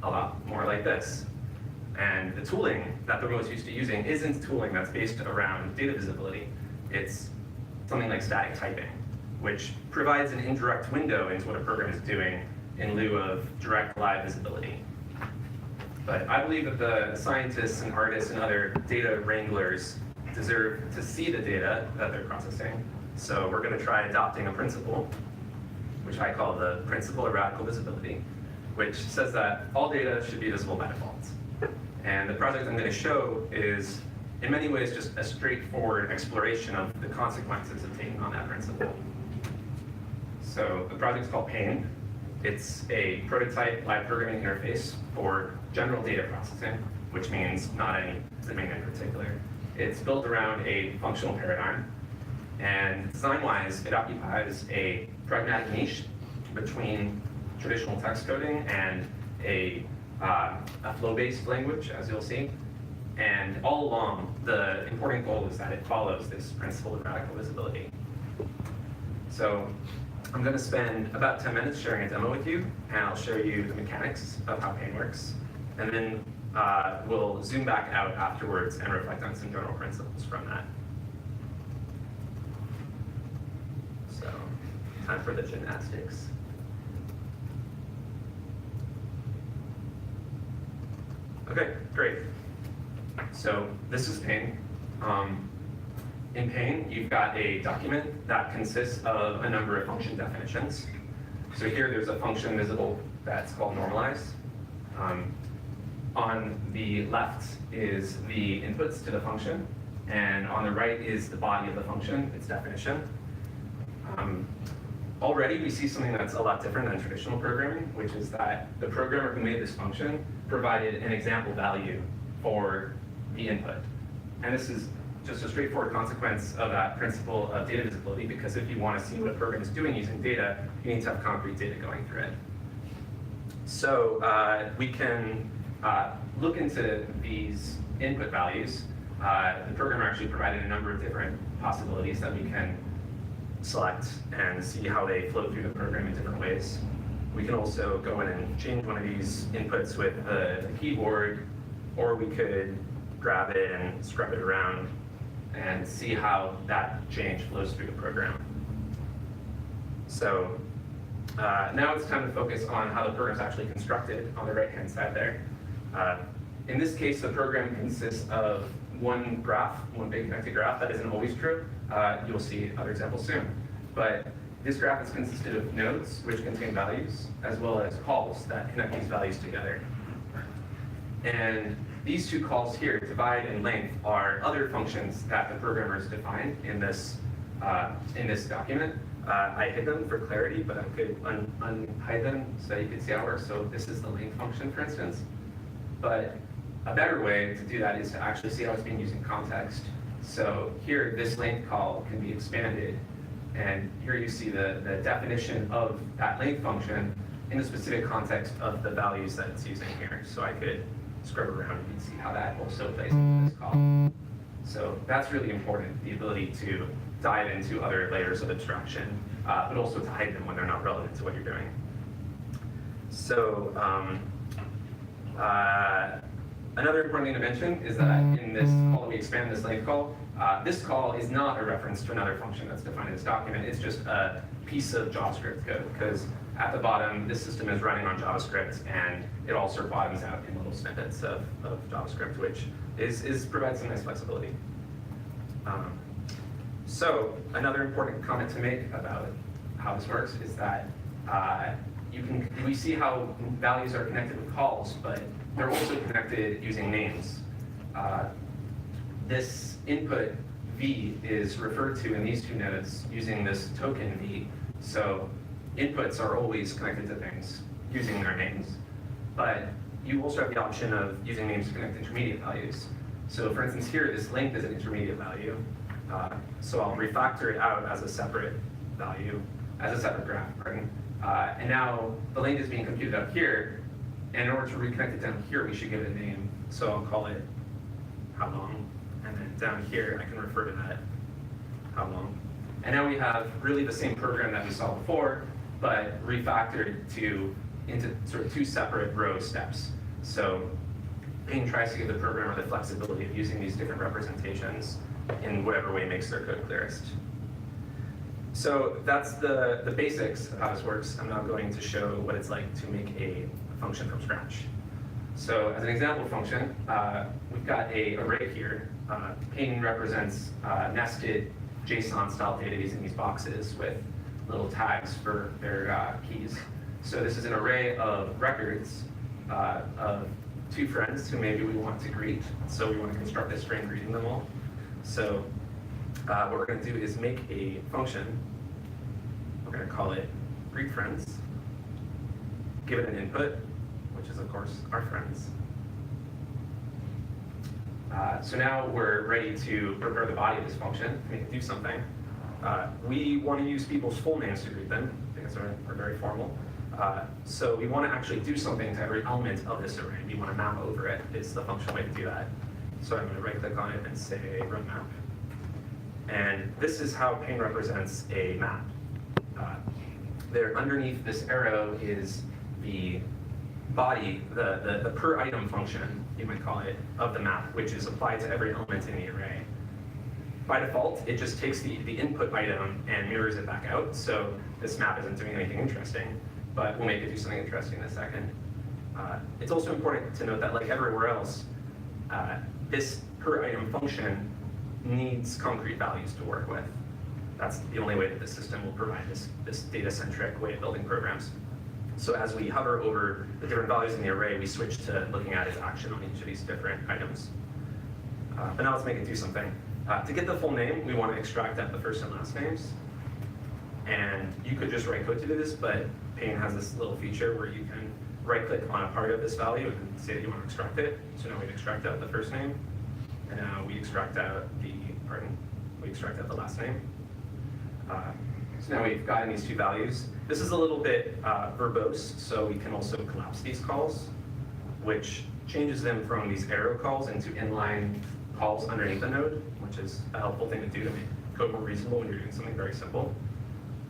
a lot more like this. And the tooling that they're most used to using isn't tooling that's based around data visibility. It's something like static typing, which provides an indirect window into what a program is doing in lieu of direct live visibility. But I believe that the scientists and artists and other data wranglers deserve to see the data that they're processing. So we're going to try adopting a principle, which I call the principle of radical visibility, which says that all data should be visible by default. And the project I'm going to show is, in many ways, just a straightforward exploration of the consequences of taking on that principle. So the project's called Pain. It's a prototype live programming interface for general data processing, which means not any domain in particular. It's built around a functional paradigm. And design-wise, it occupies a pragmatic niche between traditional text coding and a flow-based language, as you'll see. And all along, the important goal is that it follows this principle of radical visibility. So I'm going to spend about 10 minutes sharing a demo with you, and I'll show you the mechanics of how pain works. And then we'll zoom back out afterwards and reflect on some general principles from that. So, time for the gymnastics. Okay, great. So this is pain. In pain, you've got a document that consists of a number of function definitions. So here there's a function visible that's called normalize. On the left is the inputs to the function, and on the right is the body of the function, its definition. Already we see something that's a lot different than traditional programming, which is that the programmer who made this function provided an example value for the input. And this is just a straightforward consequence of that principle of data visibility, because if you want to see what a program is doing using data, you need to have concrete data going through it. So we can look into these input values. The programmer actually provided a number of different possibilities that we can select and see how they flow through the program in different ways. We can also go in and change one of these inputs with the keyboard, or we could grab it and scrub it around and see how that change flows through the program. So now it's time to focus on how the program is actually constructed on the right-hand side there. In this case, the program consists of one graph, one big connected graph. That isn't always true. You'll see other examples soon. But this graph is consisted of nodes, which contain values, as well as calls that connect these values together. And these two calls here, divide and length, are other functions that the programmers defined in this document. I hid them for clarity, but I could unhide them so you can see how it works. So this is the length function, for instance. But a better way to do that is to actually see how it's being used in context. So here, this length call can be expanded, and here you see the definition of that length function in the specific context of the values that it's using here. So I could scrub around and see how that also plays into this call. So that's really important, the ability to dive into other layers of abstraction, but also to hide them when they're not relevant to what you're doing. So another important thing to mention is that in this call that we expand this length call, this call is not a reference to another function that's defined in this document. It's just a piece of JavaScript code, because at the bottom, this system is running on JavaScript, and it also bottoms out in little snippets of JavaScript, which provides some nice flexibility. So another important comment to make about how this works is that we see how values are connected with calls, but they're also connected using names. This input V is referred to in these two nodes using this token V. So inputs are always connected to things using their names, but you also have the option of using names to connect intermediate values. So for instance here, this length is an intermediate value. So I'll refactor it out as a separate value, as a separate graph, pardon. And now the length is being computed up here, and in order to reconnect it down here, we should give it a name. So I'll call it how long, and then down here, I can refer to that how long. And now we have really the same program that we saw before, but refactored into sort of two separate row steps. So Pain tries to give the programmer the flexibility of using these different representations in whatever way makes their code clearest. So that's the basics of how this works. I'm now going to show what it's like to make a function from scratch. So as an example function, we've got an array here. Pain represents nested JSON-style data using these boxes with little tags for their keys. So this is an array of records of two friends who maybe we want to greet. So we want to construct a string greeting them all. So what we're going to do is make a function. We're going to call it greetFriends. Give it an input, which is of course our friends. So now we're ready to prepare the body of this function, make it do something. We want to use people's full names to greet them, because we're very formal. So we want to actually do something to every element of this array. We want to map over it. It's the functional way to do that. So I'm going to right-click on it and say run map. And this is how Payne represents a map. There underneath this arrow is the body, the per item function, you might call it, of the map, which is applied to every element in the array. By default, it just takes the input item and mirrors it back out, so this map isn't doing anything interesting, but we'll make it do something interesting in a second. It's also important to note that, like everywhere else, this per item function needs concrete values to work with. That's the only way that the system will provide this data-centric way of building programs. So as we hover over the different values in the array, we switch to looking at its action on each of these different items. But now let's make it do something. To get the full name, we want to extract out the first and last names. And you could just write code to do this, but Payne has this little feature where you can right-click on a part of this value and say that you want to extract it. So now we extract out the first name, and now we extract out the last name. So now we've gotten these two values. This is a little bit verbose, so we can also collapse these calls, which changes them from these arrow calls into inline calls underneath the node, which is a helpful thing to do to make code more reasonable when you're doing something very simple.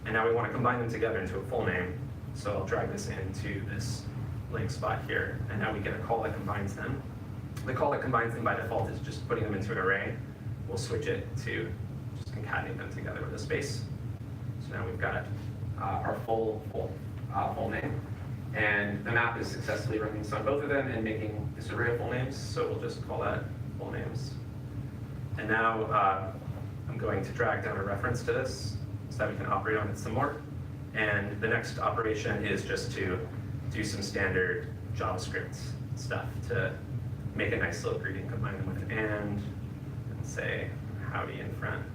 And now we want to combine them together into a full name. So I'll drag this into this link spot here, and now we get a call that combines them. The call that combines them by default is just putting them into an array. We'll switch it to just concatenate them together with a space. So now we've got our full name. And the map is successfully running on both of them and making this array of full names. So we'll just call that full names. And now I'm going to drag down a reference to this so that we can operate on it some more. And the next operation is just to do some standard JavaScript stuff to make a nice little greeting, combine them with an and say howdy in front.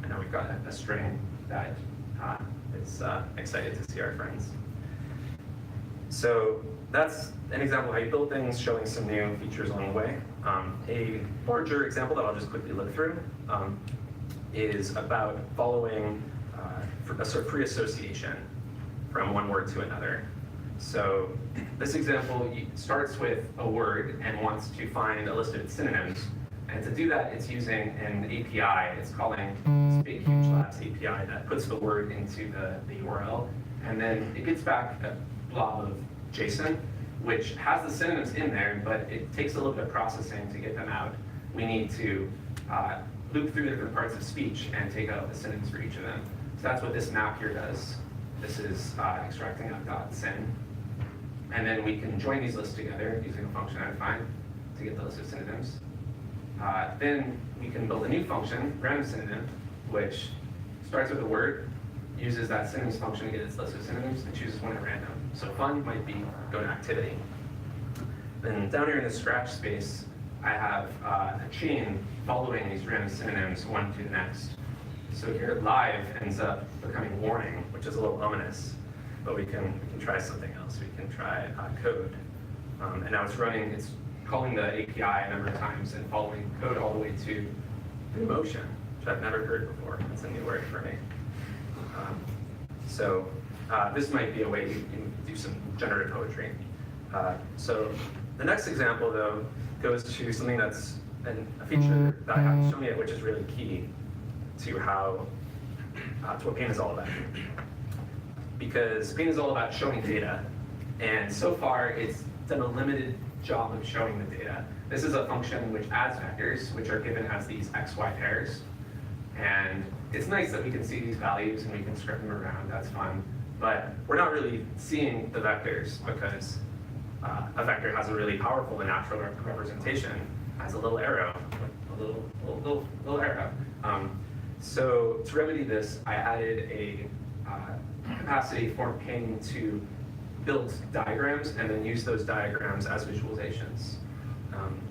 And now we've got a string that is excited to see our friends. So that's an example of how you build things, showing some new features along the way. A larger example that I'll just quickly look through is about following a sort of free association from one word to another. So this example starts with a word and wants to find a list of its synonyms. And to do that, it's using an API. It's calling this Big Huge Labs API that puts the word into the URL. And then it gets back a blob of JSON, which has the synonyms in there, but it takes a little bit of processing to get them out. We need to loop through different parts of speech and take out the synonyms for each of them. So that's what this map here does. This is extracting out .syn. And then we can join these lists together using a function undefined to get the list of synonyms. Then we can build a new function, random synonym, which starts with a word, uses that synonyms function to get its list of synonyms, and chooses one at random. So fun might be go to activity. Then down here in the scratch space, I have a chain following these random synonyms one to the next. So here live ends up becoming warning, which is a little ominous, but we can try something else. We can try code. And now it's running, it's calling the API a number of times and following code all the way to emotion, which I've never heard before. That's a new word for me. So this might be a way you can do some generative poetry. So the next example, though, goes to something that's a feature that I haven't shown yet, which is really key to how to what Payne is all about. Because Payne is all about showing data, and so far it's done a limited job of showing the data. This is a function which adds vectors, which are given as these XY pairs. And it's nice that we can see these values and we can script them around, that's fun. But we're not really seeing the vectors because a vector has a really powerful and natural representation as a little arrow, a little arrow. So to remedy this, I added a capacity for Payne to build diagrams and then use those diagrams as visualizations.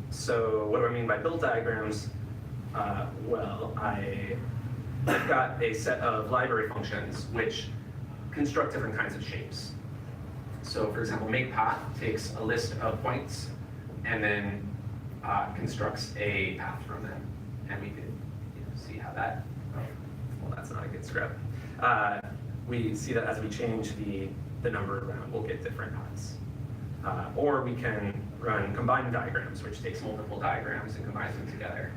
So what do I mean by build diagrams? Well, I've got a set of library functions which construct different kinds of shapes. So for example, makePath takes a list of points and then constructs a path from them. And we could see how that, well, that's not a good script. We see that as we change the number around, we'll get different paths. Or we can run combined diagrams, which takes multiple diagrams and combines them together.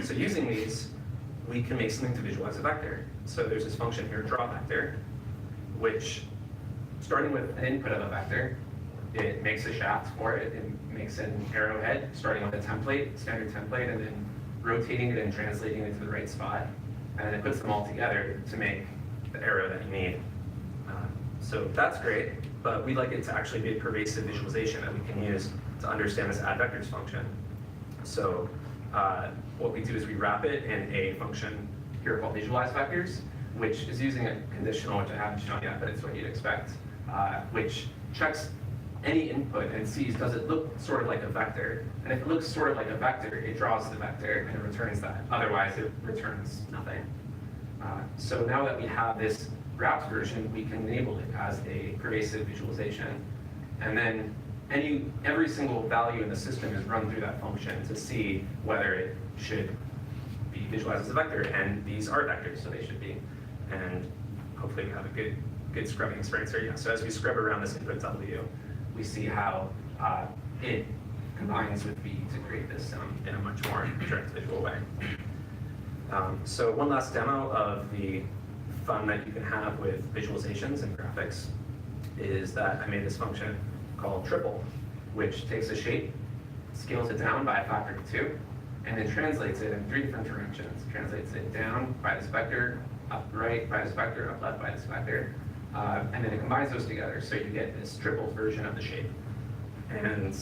So using these, we can make something to visualize a vector. So there's this function here, draw vector, which, starting with an input of a vector, it makes a shaft for it, it makes an arrowhead, starting with a template, standard template, and then rotating it and translating it to the right spot. And then it puts them all together to make the arrow that you need. So that's great, but we'd like it to actually be a pervasive visualization that we can use to understand this add vectors function. So what we do is we wrap it in a function here called visualize vectors, which is using a conditional, which I haven't shown yet, but it's what you'd expect, which checks any input and sees, does it look sort of like a vector? And if it looks sort of like a vector, it draws the vector and it returns that. Otherwise, it returns nothing. So now that we have this wrapped version, we can enable it as a pervasive visualization. And then every single value in the system is run through that function to see whether it should be visualized as a vector. And these are vectors, so they should be. And hopefully we have a good scrubbing experience here. Yeah. So as we scrub around this input W, we see how it combines with V to create this in a much more direct visual way. So one last demo of the fun that you can have with visualizations and graphics is that I made this function called triple, which takes a shape, scales it down by a factor of 2, and then translates it in 3 different directions. Translates it down by this vector, up right by this vector, up left by this vector, and then it combines those together, so you get this triple version of the shape. And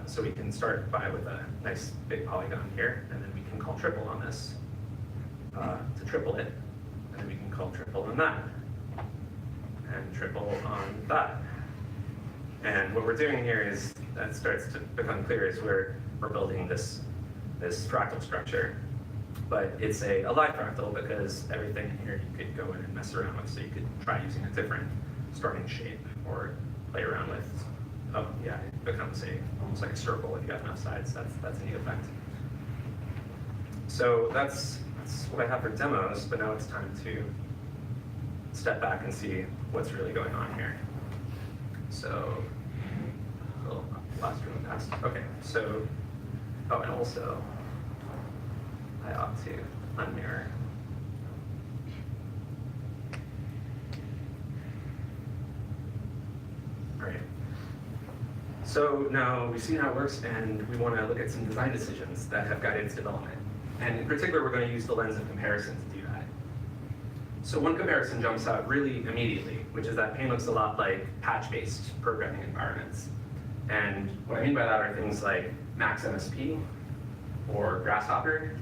so we can start with a nice big polygon here, and then we can call triple on this to triple it, and then we can call triple on that, and triple on that. And what we're doing here is, that starts to become clear, is we're building this fractal structure. But it's a live fractal because everything in here you could go in and mess around with. So you could try using a different starting shape or play around with. Oh yeah, it becomes almost like a circle if you have enough sides. That's a neat effect. So that's what I have for demos, but now it's time to step back and see what's really going on here. So, last room passed. Okay, so, oh, and also, I ought to unmirror. All right. So now we've seen how it works, and we want to look at some design decisions that have guided its development. And in particular, we're going to use the lens of comparison to do that. So one comparison jumps out really immediately, which is that Paint looks a lot like patch-based programming environments. And what I mean by that are things like Max MSP, or Grasshopper,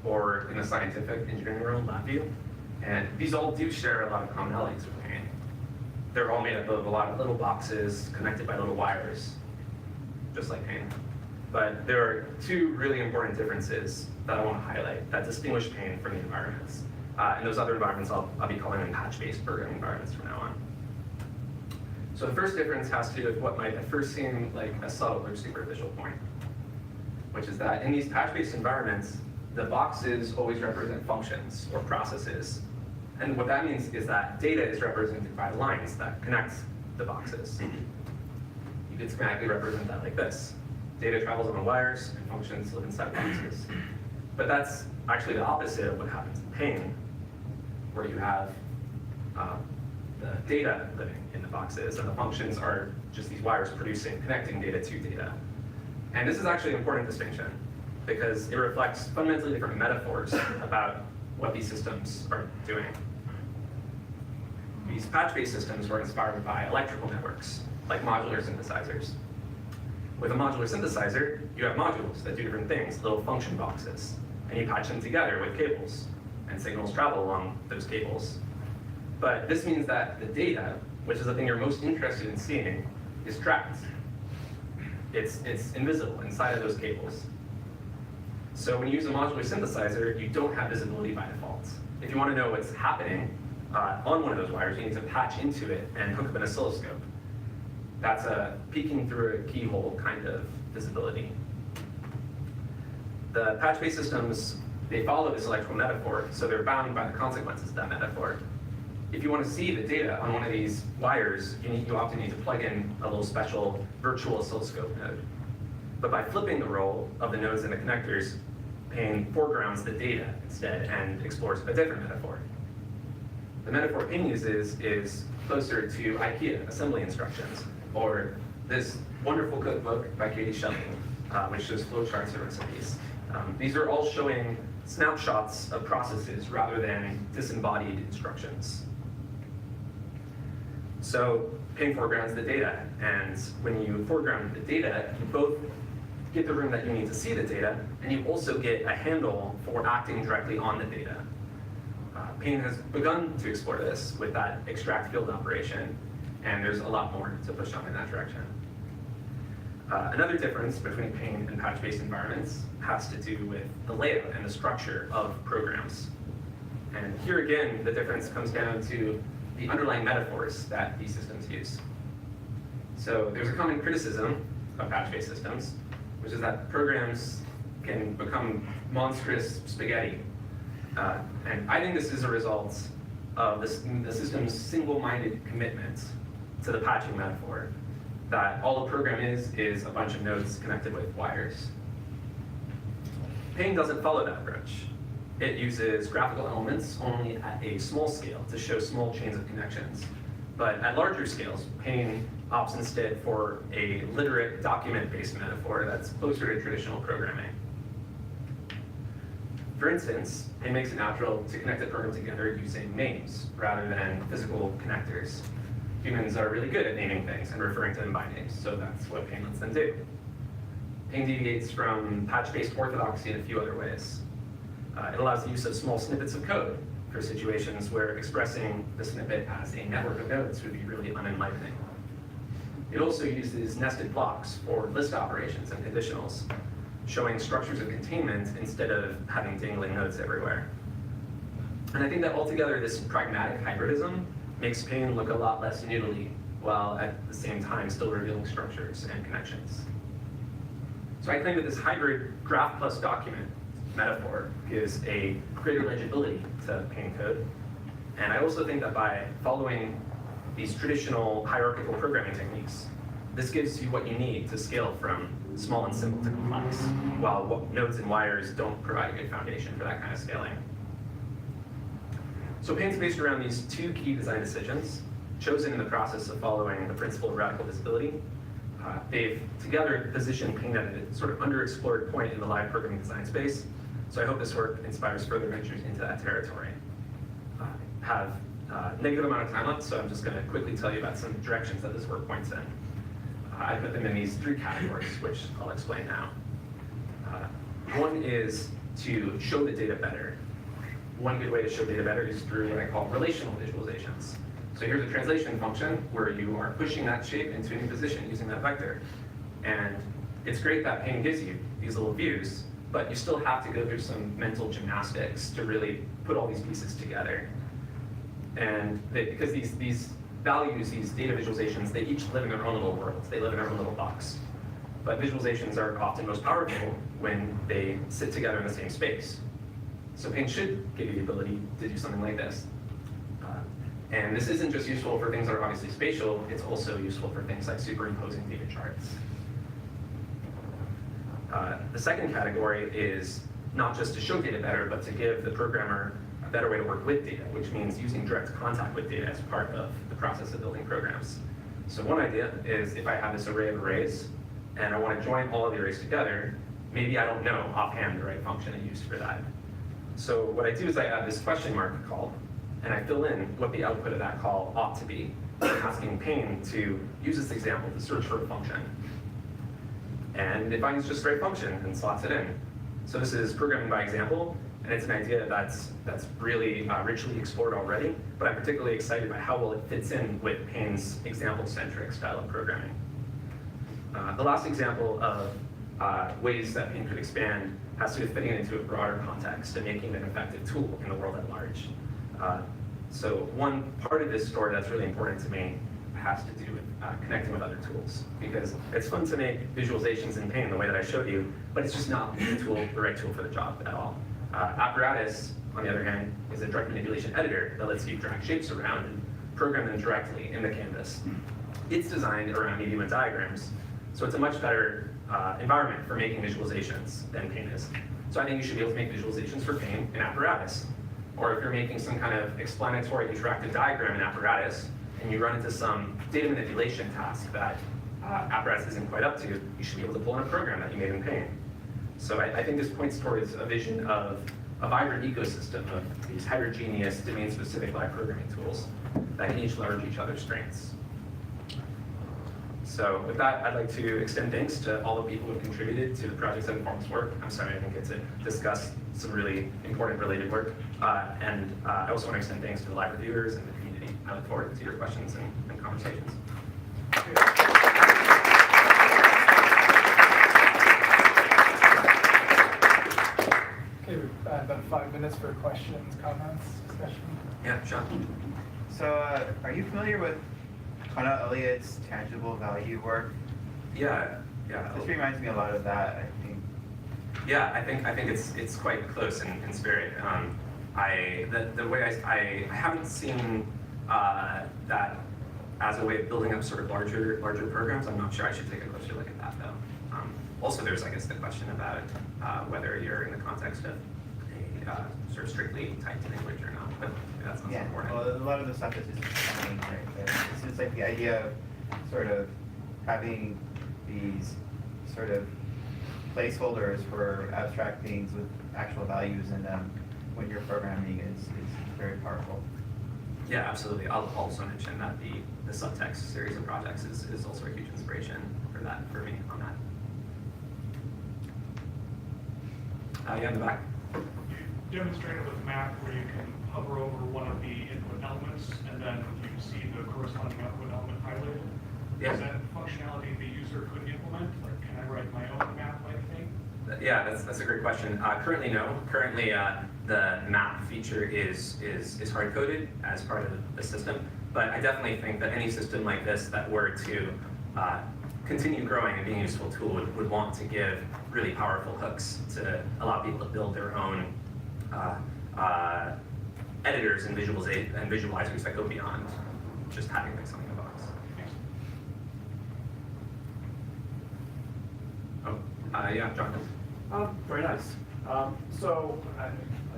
or in the scientific engineering realm, LabVIEW. And these all do share a lot of commonalities with Paint. They're all made up of a lot of little boxes connected by little wires, just like Paint. But there are 2 really important differences that I want to highlight that distinguish Paint from the environments. And those other environments, I'll be calling them patch-based programming environments from now on. So the first difference has to do with what might at first seem like a subtle or superficial point, which is that in these patch-based environments, the boxes always represent functions or processes. And what that means is that data is represented by lines that connect the boxes. You could schematically represent that like this. Data travels on wires and functions live inside boxes. But that's actually the opposite of what happens in Paint, where you have the data living in the boxes, and the functions are just these wires connecting data to data. And this is actually an important distinction, because it reflects fundamentally different metaphors about what these systems are doing. These patch-based systems were inspired by electrical networks, like modular synthesizers. With a modular synthesizer, you have modules that do different things, little function boxes, and you patch them together with cables, and signals travel along those cables. But this means that the data, which is the thing you're most interested in seeing, is trapped. It's invisible inside of those cables. So when you use a modular synthesizer, you don't have visibility by default. If you want to know what's happening on one of those wires, you need to patch into it and hook up an oscilloscope. That's a peeking through a keyhole kind of visibility. The patch-based systems, they follow this electrical metaphor, so they're bound by the consequences of that metaphor. If you want to see the data on one of these wires, you often need to plug in a little special virtual oscilloscope node. But by flipping the role of the nodes and the connectors, Payne foregrounds the data instead and explores a different metaphor. The metaphor Payne uses is closer to IKEA assembly instructions, or this wonderful cookbook by Katie Shelley, which shows flowcharts and recipes. These are all showing snapshots of processes rather than disembodied instructions. So Payne foregrounds the data, and when you foreground the data, you both get the room that you need to see the data, and you also get a handle for acting directly on the data. Payne has begun to explore this with that extract field operation, and there's a lot more to push on in that direction. Another difference between Payne and patch-based environments has to do with the layout and the structure of programs. And here again, the difference comes down to the underlying metaphors that these systems use. So there's a common criticism of patch-based systems, which is that programs can become monstrous spaghetti. And I think this is a result of the system's single-minded commitment to the patching metaphor, that all a program is a bunch of nodes connected with wires. Payne doesn't follow that approach. It uses graphical elements only at a small scale to show small chains of connections. But at larger scales, Payne opts instead for a literate document-based metaphor that's closer to traditional programming. For instance, Payne makes it natural to connect a program together using names rather than physical connectors. Humans are really good at naming things and referring to them by names, so that's what Payne lets them do. Payne deviates from patch-based orthodoxy in a few other ways. It allows the use of small snippets of code for situations where expressing the snippet as a network of nodes would be really unenlightening. It also uses nested blocks for list operations and conditionals, showing structures of containment instead of having dangling nodes everywhere. And I think that altogether, this pragmatic hybridism makes Payne look a lot less noodly, while at the same time still revealing structures and connections. So I claim that this hybrid graph plus document metaphor gives a greater legibility to Payne code. And I also think that by following these traditional hierarchical programming techniques, this gives you what you need to scale from small and simple to complex, while nodes and wires don't provide a good foundation for that kind of scaling. So Payne's based around these two key design decisions, chosen in the process of following the principle of radical visibility. They've together positioned Payne at a sort of underexplored point in the live programming design space. So I hope this work inspires further ventures into that territory. Have a negative amount of time left, so I'm just going to quickly tell you about some directions that this work points in. I put them in these three categories, which I'll explain now. One is to show the data better. One good way to show data better is through what I call relational visualizations. So here's a translation function where you are pushing that shape into a new position using that vector. And it's great that Payne gives you these little views, but you still have to go through some mental gymnastics to really put all these pieces together. And because these values, these data visualizations, they each live in their own little worlds. They live in their own little box. But visualizations are often most powerful when they sit together in the same space. So Payne should give you the ability to do something like this. And this isn't just useful for things that are obviously spatial, it's also useful for things like superimposing data charts. The second category is not just to show data better, but to give the programmer a better way to work with data, which means using direct contact with data as part of the process of building programs. So one idea is if I have this array of arrays, and I want to join all of the arrays together, maybe I don't know offhand the right function I used for that. So what I do is I add this question mark call, and I fill in what the output of that call ought to be, asking Payne to use this example to search for a function. And it finds just the right function and slots it in. So this is programming by example, and it's an idea that's really richly explored already, but I'm particularly excited by how well it fits in with Payne's example-centric style of programming. The last example of ways that Payne could expand has to do with fitting it into a broader context and making it an effective tool in the world at large. So one part of this story that's really important to me has to do with connecting with other tools, because it's fun to make visualizations in Payne the way that I showed you, but it's just not the right tool for the job at all. Apparatus, on the other hand, is a direct manipulation editor that lets you drag shapes around and program them directly in the canvas. It's designed around medium and diagrams, so it's a much better environment for making visualizations than Paint is. So I think you should be able to make visualizations for Paint in Apparatus. Or if you're making some kind of explanatory interactive diagram in Apparatus, and you run into some data manipulation task that Apparatus isn't quite up to, you should be able to pull in a program that you made in Paint. So I think this points towards a vision of a vibrant ecosystem of these heterogeneous domain-specific live programming tools that can each leverage each other's strengths. So with that, I'd like to extend thanks to all the people who have contributed to the projects that inform this work. I'm sorry I didn't get to discuss some really important related work. And I also want to extend thanks to the live reviewers and the community. I look forward to your questions and conversations. Okay, we've about 5 minutes for questions, comments, discussion. Yeah, Sean. So, are you familiar with Connell Elliott's tangible value work? Yeah. This reminds me a lot of that, I think. Yeah, I think it's quite close in spirit. The way I haven't seen that as a way of building up sort of larger programs. I'm not sure. I should take a closer look at that though. Also, there's I guess the question about whether you're in the context of a sort of strictly typed language or not. But that's not so important. Well, a lot of the stuff is just coming, right? But it's just like the idea of sort of having these sort of placeholders for abstract things with actual values in them when you're programming is very powerful. Yeah, absolutely. I'll also mention that the subtext series of projects is also a huge inspiration for that for me on that. Yeah, in the back. You demonstrated with map where you can hover over one of the input elements and then you see the corresponding output element highlighted. Yeah. Is that functionality the user could implement? Like, can I write my own map-like thing? Yeah, that's a great question. Currently, no. Currently, the map feature is hard-coded as part of the system. But I definitely think that any system like this that were to continue growing and being a useful tool would want to give really powerful hooks to allow people to build their own editors and visualizers that go beyond just having like something in a box. Oh, yeah, Jonathan. Very nice. So I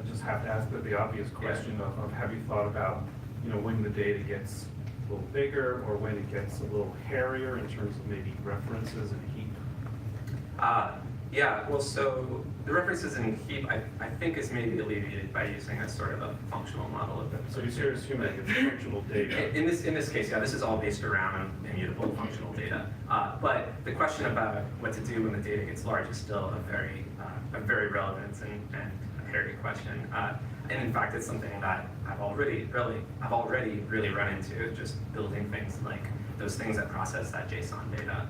just have to ask the obvious question of have you thought about, when the data gets a little bigger or when it gets a little hairier in terms of maybe references and heap? Yeah, well, so the references in heap, I think is maybe alleviated by using a sort of a functional model of it. So you're assuming it's functional data? In this case, yeah, this is all based around immutable functional data. But the question about what to do when the data gets large is still a very relevant and hairy question. And in fact, it's something that I've already really run into, just building things like those things that process that JSON data.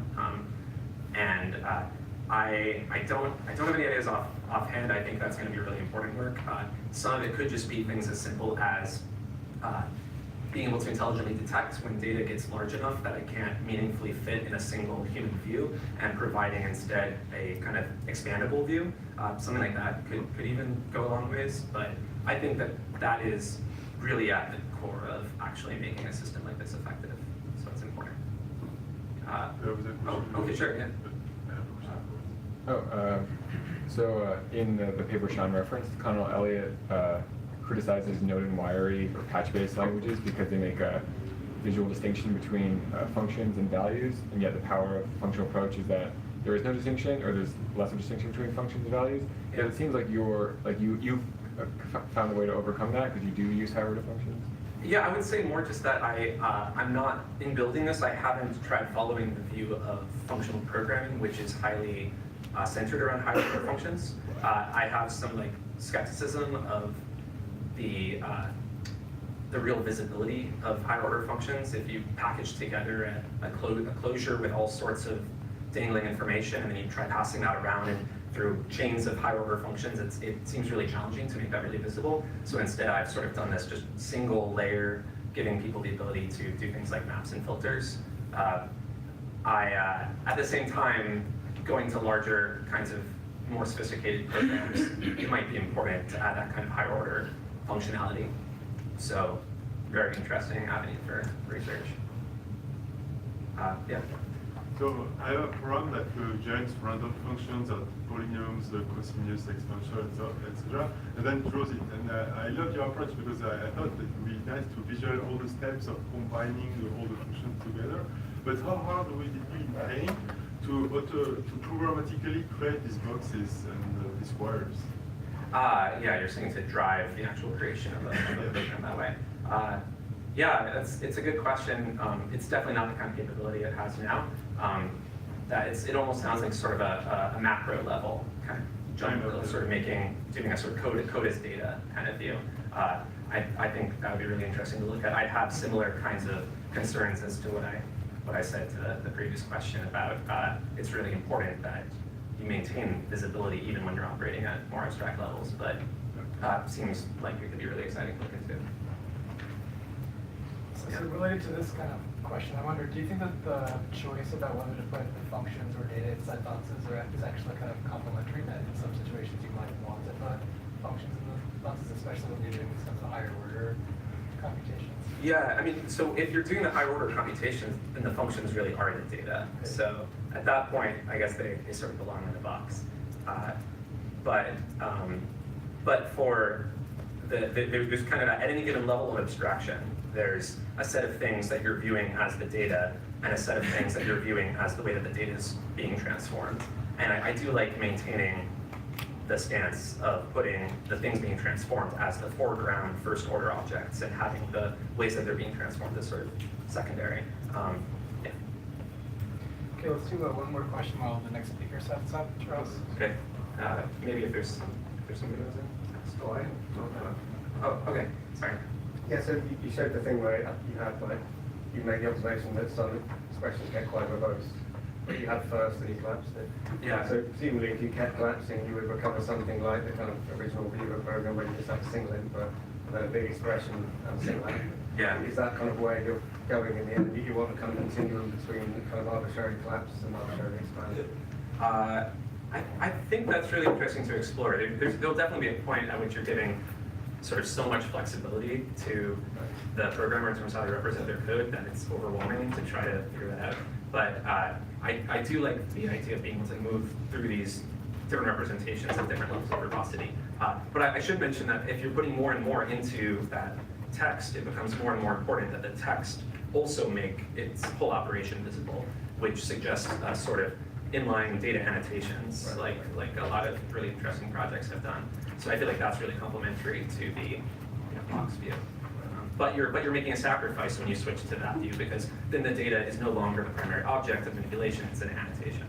I don't have any ideas offhand. I think that's going to be really important work. Some of it could just be things as simple as being able to intelligently detect when data gets large enough that it can't meaningfully fit in a single human view, and providing instead a kind of expandable view. Something like that could even go a long ways. But I think that is really at the core of actually making a system like this effective. So it's important. Okay, sure, yeah. In the paper Sean referenced, Connell Elliott criticizes node and wiry or patch-based languages because they make a visual distinction between functions and values, and yet the power of functional approach is that there is no distinction, or there's less of a distinction between functions and values. But it seems like you've found a way to overcome that because you do use high-order functions. Yeah, I would say more just that I'm not, in building this, I haven't tried following the view of functional programming, which is highly centered around higher order functions. I have some skepticism of the real visibility of higher order functions. If you package together a closure with all sorts of dangling information and then you try passing that around and through chains of higher order functions, it seems really challenging to make that really visible. So instead I've sort of done this just single layer, giving people the ability to do things like maps and filters. At the same time, going to larger kinds of more sophisticated programs, it might be important to add that kind of higher order functionality. So, very interesting avenue for research. Yeah. So I have a program that joins random functions of polynomials, the cosinus, exponential, etc., and then draws it. And I love your approach because I thought that it would be nice to visualize all the steps of combining all the functions together. But how hard did you intend to programmatically create these boxes and these wires? Yeah, you're saying to drive the actual creation of a function that way. Yeah, it's a good question. It's definitely not the kind of capability it has now. It almost sounds like sort of a macro level kind of jump, sort of doing a sort of code as data kind of view. I think that would be really interesting to look at. I have similar kinds of concerns as to what I said to the previous question about it's really important that you maintain visibility even when you're operating at more abstract levels, but seems like it could be really exciting to look into. So related to this kind of question, I wonder, do you think that the choice about whether to put the functions or data inside boxes is actually kind of complementary, that in some situations you might want to put functions in the boxes, especially when you're doing some of the higher order computations? Yeah, I mean, so if you're doing the higher order computations, then the functions really are the data. So at that point, I guess they sort of belong in the box. But for there's kind of at any given level of abstraction, there's a set of things that you're viewing as the data and a set of things that you're viewing as the way that the data is being transformed. And I do like maintaining the stance of putting the things being transformed as the foreground first order objects and having the ways that they're being transformed as sort of secondary. Yeah. Okay, let's do one more question while the next speaker sets up. Charles? Okay. Maybe if there's somebody who's in. Oh, okay. Sorry. Yeah, so you showed the thing where you made the observation that some expressions get quite verbose, but you had first and you collapsed it. Yeah. So presumably if you kept collapsing, you would recover something like the kind of original Viva program where you just have a single input and then a big expression and a single output. Yeah. Is that kind of where you're going in the end? You want a kind of continuum between kind of arbitrary collapse and arbitrary expansion? I think that's really interesting to explore. There'll definitely be a point at which you're giving sort of so much flexibility to the programmer in terms of how they represent their code that it's overwhelming to try to figure that out. But I do like the idea of being able to move through these different representations at different levels of verbosity. But I should mention that if you're putting more and more into that text, it becomes more and more important that the text also make its whole operation visible, which suggests sort of inline data annotations, like a lot of really interesting projects have done. So I feel like that's really complementary to the box view. But you're making a sacrifice when you switch to that view, because then the data is no longer the primary object of manipulation; it's an annotation.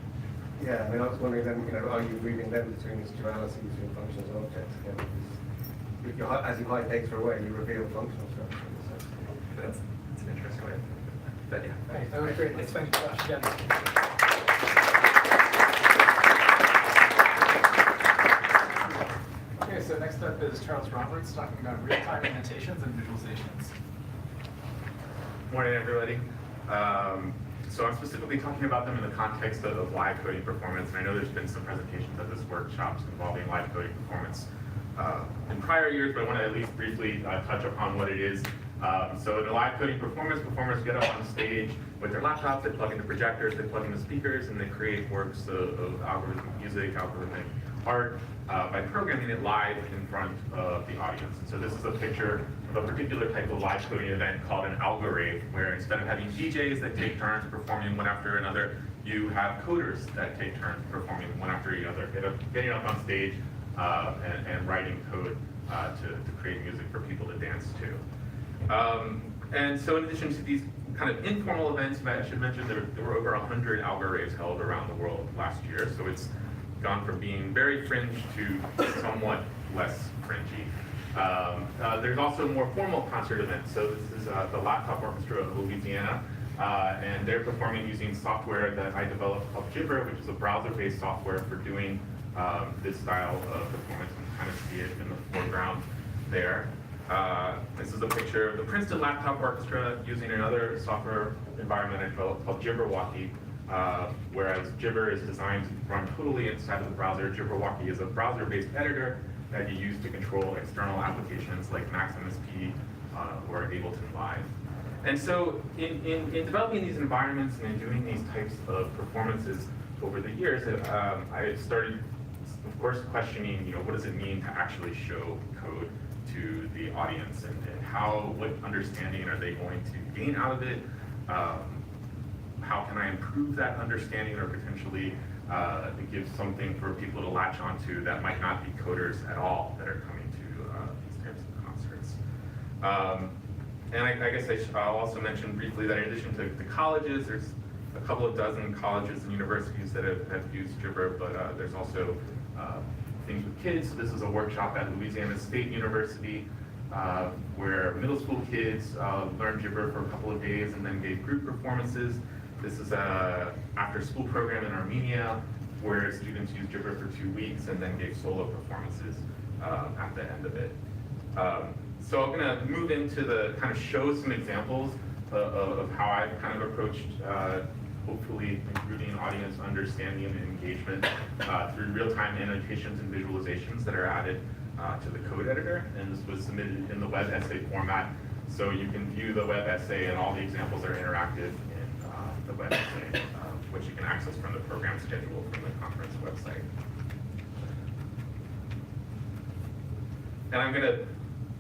Yeah, I mean, I was wondering then, are you moving them between this duality between functions and objects again? Because as you hide data away, you reveal functional structure. So. That's an interesting way of thinking about it. But yeah. Okay, that was great. Let's thank Josh again. Okay, so next up is Charles Roberts talking about real-time annotations and visualizations. Morning, everybody. So I'm specifically talking about them in the context of live coding performance, and I know there's been some presentations at this workshops involving live coding performance in prior years, but I want to at least briefly touch upon what it is. So in the live coding performance, performers get up on stage with their laptops, they plug in the projectors, they plug in the speakers, and they create works of algorithmic music, algorithmic art, by programming it live in front of the audience. And so this is a picture of a particular type of live coding event called an algorave, where instead of having DJs that take turns performing one after another, you have coders that take turns performing one after another, getting up on stage and writing code to create music for people to dance to. And so in addition to these kind of informal events, I should mention there were over 100 algoraves held around the world last year, so it's gone from being very fringe to somewhat less fringy. There's also more formal concert events. So this is the Laptop Orchestra of Louisiana, and they're performing using software that I developed called Jibber, which is a browser-based software for doing this style of performance. You can kind of see it in the foreground there. This is a picture of the Princeton Laptop Orchestra using another software environment I developed called Jibberwocky. Whereas Jibber is designed to run totally inside of the browser, Jibberwocky is a browser-based editor that you use to control external applications like MaxMSP or Ableton Live. And so in developing these environments and in doing these types of performances over the years, I started, of course, questioning, what does it mean to actually show code to the audience, and what understanding are they going to gain out of it? How can I improve that understanding, or potentially give something for people to latch onto that might not be coders at all that are coming to these types of concerts? And I guess I'll also mention briefly that in addition to the colleges, there's a couple of dozen colleges and universities that have used Jibber, but there's also things with kids. This is a workshop at Louisiana State University where middle school kids learned Jibber for a couple of days and then gave group performances. This is a after-school program in Armenia where students used Jibber for 2 weeks and then gave solo performances at the end of it. So I'm going to move into the kind of show some examples of how I've kind of approached hopefully improving audience understanding and engagement through real-time annotations and visualizations that are added to the code editor. And this was submitted in the web essay format, so you can view the web essay, and all the examples are interactive in the web essay, which you can access from the program schedule from the conference website. And I'm going to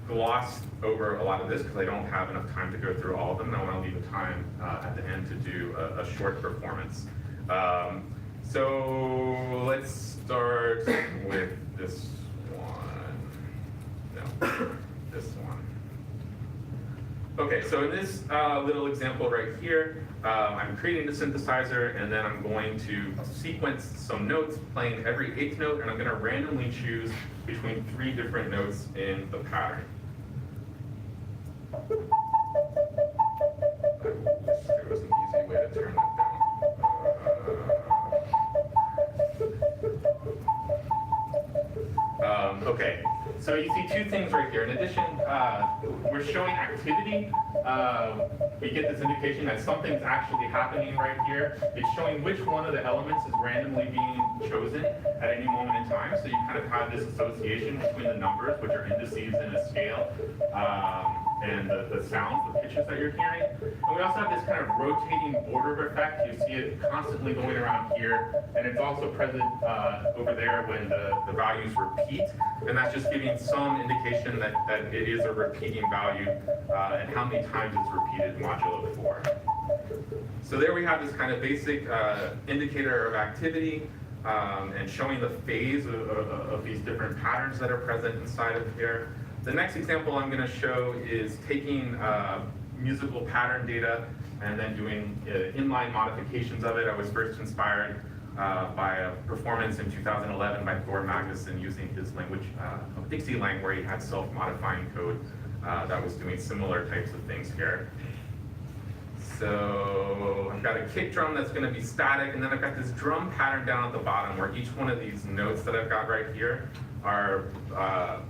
gloss over a lot of this because I don't have enough time to go through all of them. I want to leave a time at the end to do a short performance. So let's start with this one. No, this one. Okay, so in this little example right here, I'm creating the synthesizer, and then I'm going to sequence some notes, playing every 8th note, and I'm going to randomly choose between 3 different notes in the pattern. There was an easy way to turn that down. Okay, so you see 2 things right here. In addition, we're showing activity. We get this indication that something's actually happening right here. It's showing which one of the elements is randomly being chosen at any moment in time. So you kind of have this association between the numbers, which are indices in a scale, and the sounds, the pitches that you're hearing. And we also have this kind of rotating border effect. You see it constantly going around here, and it's also present over there when the values repeat. And that's just giving some indication that it is a repeating value, and how many times it's repeated modulo 4. So there we have this kind of basic indicator of activity, and showing the phase of these different patterns that are present inside of here. The next example I'm going to show is taking musical pattern data and then doing inline modifications of it. I was first inspired by a performance in 2011 by Thor Magnuson using his language, Dixielang, where he had self-modifying code that was doing similar types of things here. So I've got a kick drum that's going to be static, and then I've got this drum pattern down at the bottom where each one of these notes that I've got right here are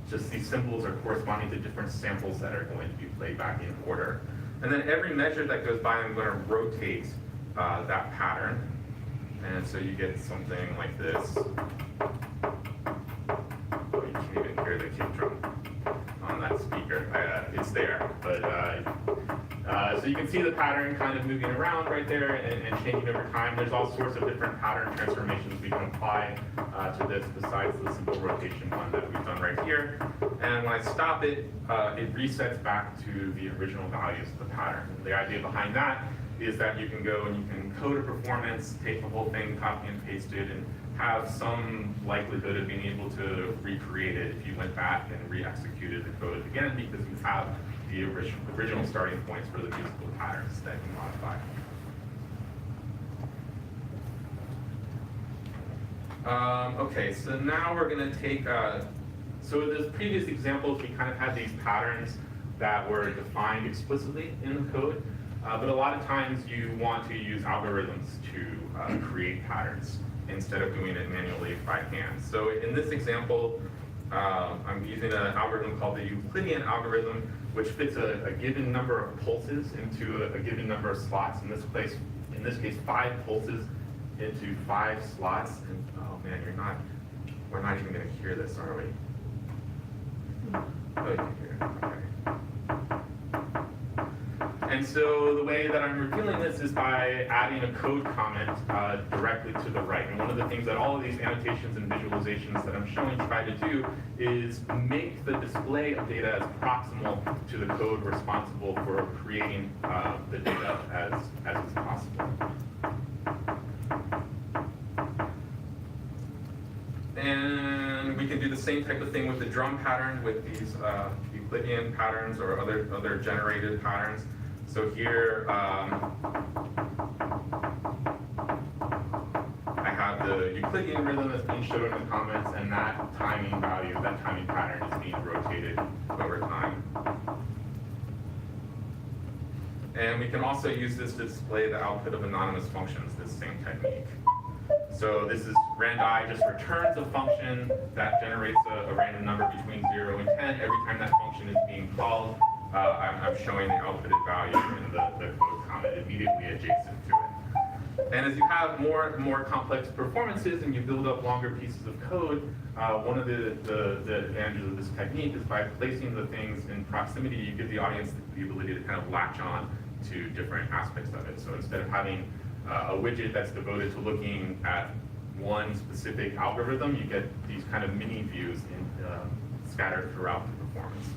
just these symbols are corresponding to different samples that are going to be played back in order. And then every measure that goes by, I'm going to rotate that pattern. And so you get something like this. Oh, you can't even hear the kick drum on that speaker. It's there, but so you can see the pattern kind of moving around right there and changing over time. There's all sorts of different pattern transformations we can apply to this besides the simple rotation one that we've done right here. And when I stop it, it resets back to the original values of the pattern. And the idea behind that is that you can go and you can code a performance, take the whole thing, copy and paste it, and have some likelihood of being able to recreate it if you went back and re-executed the code again, because you have the original starting points for the musical patterns that you modify. Okay, so now we're going to take, so in the previous examples, we kind of had these patterns that were defined explicitly in the code, but a lot of times you want to use algorithms to create patterns instead of doing it manually by hand. So in this example, I'm using an algorithm called the Euclidean algorithm, which fits a given number of pulses into a given number of slots. In this case, 5 pulses into 5 slots. And oh man, we're not even going to hear this, are we? Oh, you can hear it. Okay. And so the way that I'm revealing this is by adding a code comment directly to the right. And one of the things that all of these annotations and visualizations that I'm showing try to do is make the display of data as proximal to the code responsible for creating the data as is possible. And we can do the same type of thing with the drum pattern with these Euclidean patterns or other generated patterns. So here I have the Euclidean rhythm that's being shown in the comments, and that timing value, that timing pattern is being rotated over time. And we can also use this to display the output of anonymous functions, this same technique. So this is randi just returns a function that generates a random number between 0 and 10. Every time that function is being called, I'm showing the outputted value in the code comment immediately adjacent to it. And as you have more complex performances and you build up longer pieces of code, one of the advantages of this technique is by placing the things in proximity, you give the audience the ability to kind of latch on to different aspects of it. So instead of having a widget that's devoted to looking at one specific algorithm, you get these kind of mini views scattered throughout the performance.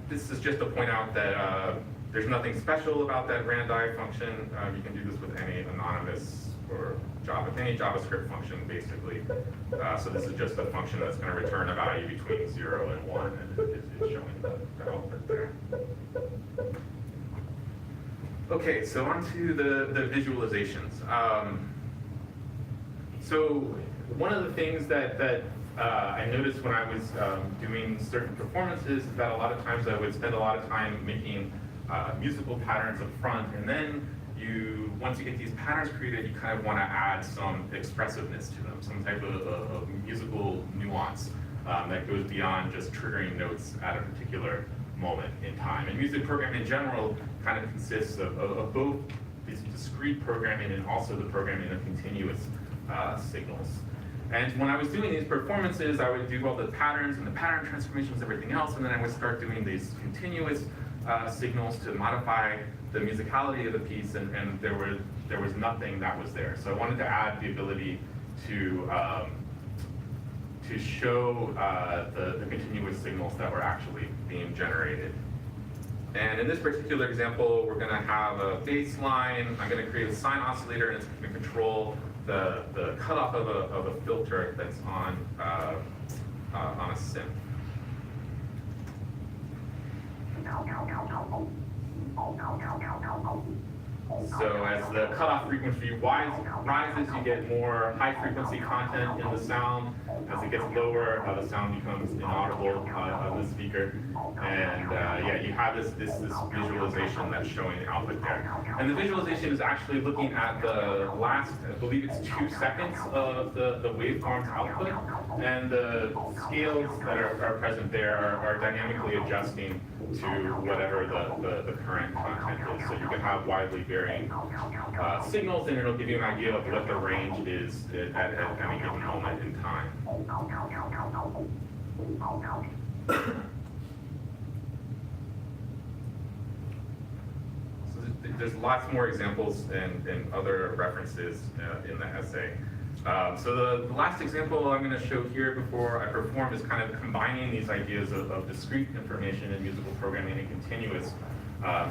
This is just to point out that there's nothing special about that randi function. You can do this with any anonymous or any JavaScript function, basically. So this is just a function that's going to return a value between 0 and 1, and it's showing the output there. Okay, so on to the visualizations. So one of the things that I noticed when I was doing certain performances is that a lot of times I would spend a lot of time making musical patterns up front, and then once you get these patterns created, you kind of want to add some expressiveness to them, some type of musical nuance that goes beyond just triggering notes at a particular moment in time. And music programming in general kind of consists of both this discrete programming and also the programming of continuous signals. And when I was doing these performances, I would do all the patterns and the pattern transformations, everything else, and then I would start doing these continuous signals to modify the musicality of the piece, and there was nothing that was there. So I wanted to add the ability to show the continuous signals that were actually being generated. And in this particular example, we're going to have a baseline. I'm going to create a sine oscillator, and it's going to control the cutoff of a filter that's on a synth. So as the cutoff frequency rises, you get more high frequency content in the sound. As it gets lower, the sound becomes inaudible of the speaker. And yeah, you have this visualization that's showing the output there. And the visualization is actually looking at the last, I believe it's 2 seconds of the waveform's output. And the scales that are present there are dynamically adjusting to whatever the current content is. So you can have widely varying signals, and it'll give you an idea of what the range is at any given moment in time. So there's lots more examples and other references in the essay. So the last example I'm going to show here before I perform is kind of combining these ideas of discrete information in musical programming and continuous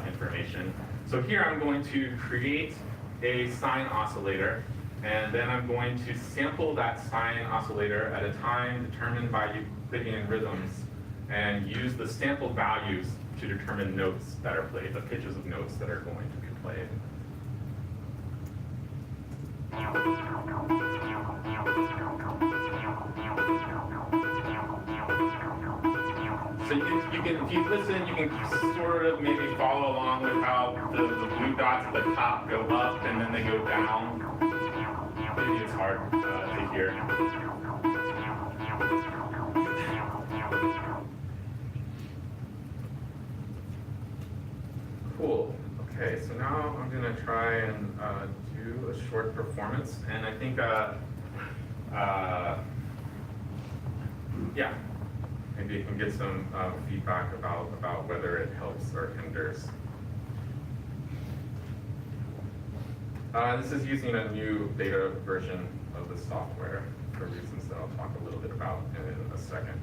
information. So here I'm going to create a sine oscillator, and then I'm going to sample that sine oscillator at a time determined by Euclidean rhythms, and use the sampled values to determine notes that are played, the pitches of notes that are going to be played. So you can, if you listen, you can sort of maybe follow along with how the blue dots at the top go up and then they go down. Maybe it's hard to hear. Cool. Okay, so now I'm going to try and do a short performance, and I think, yeah. maybe you can get some feedback about whether it helps or hinders. This is using a new beta version of the software for reasons that I'll talk a little bit about in a second.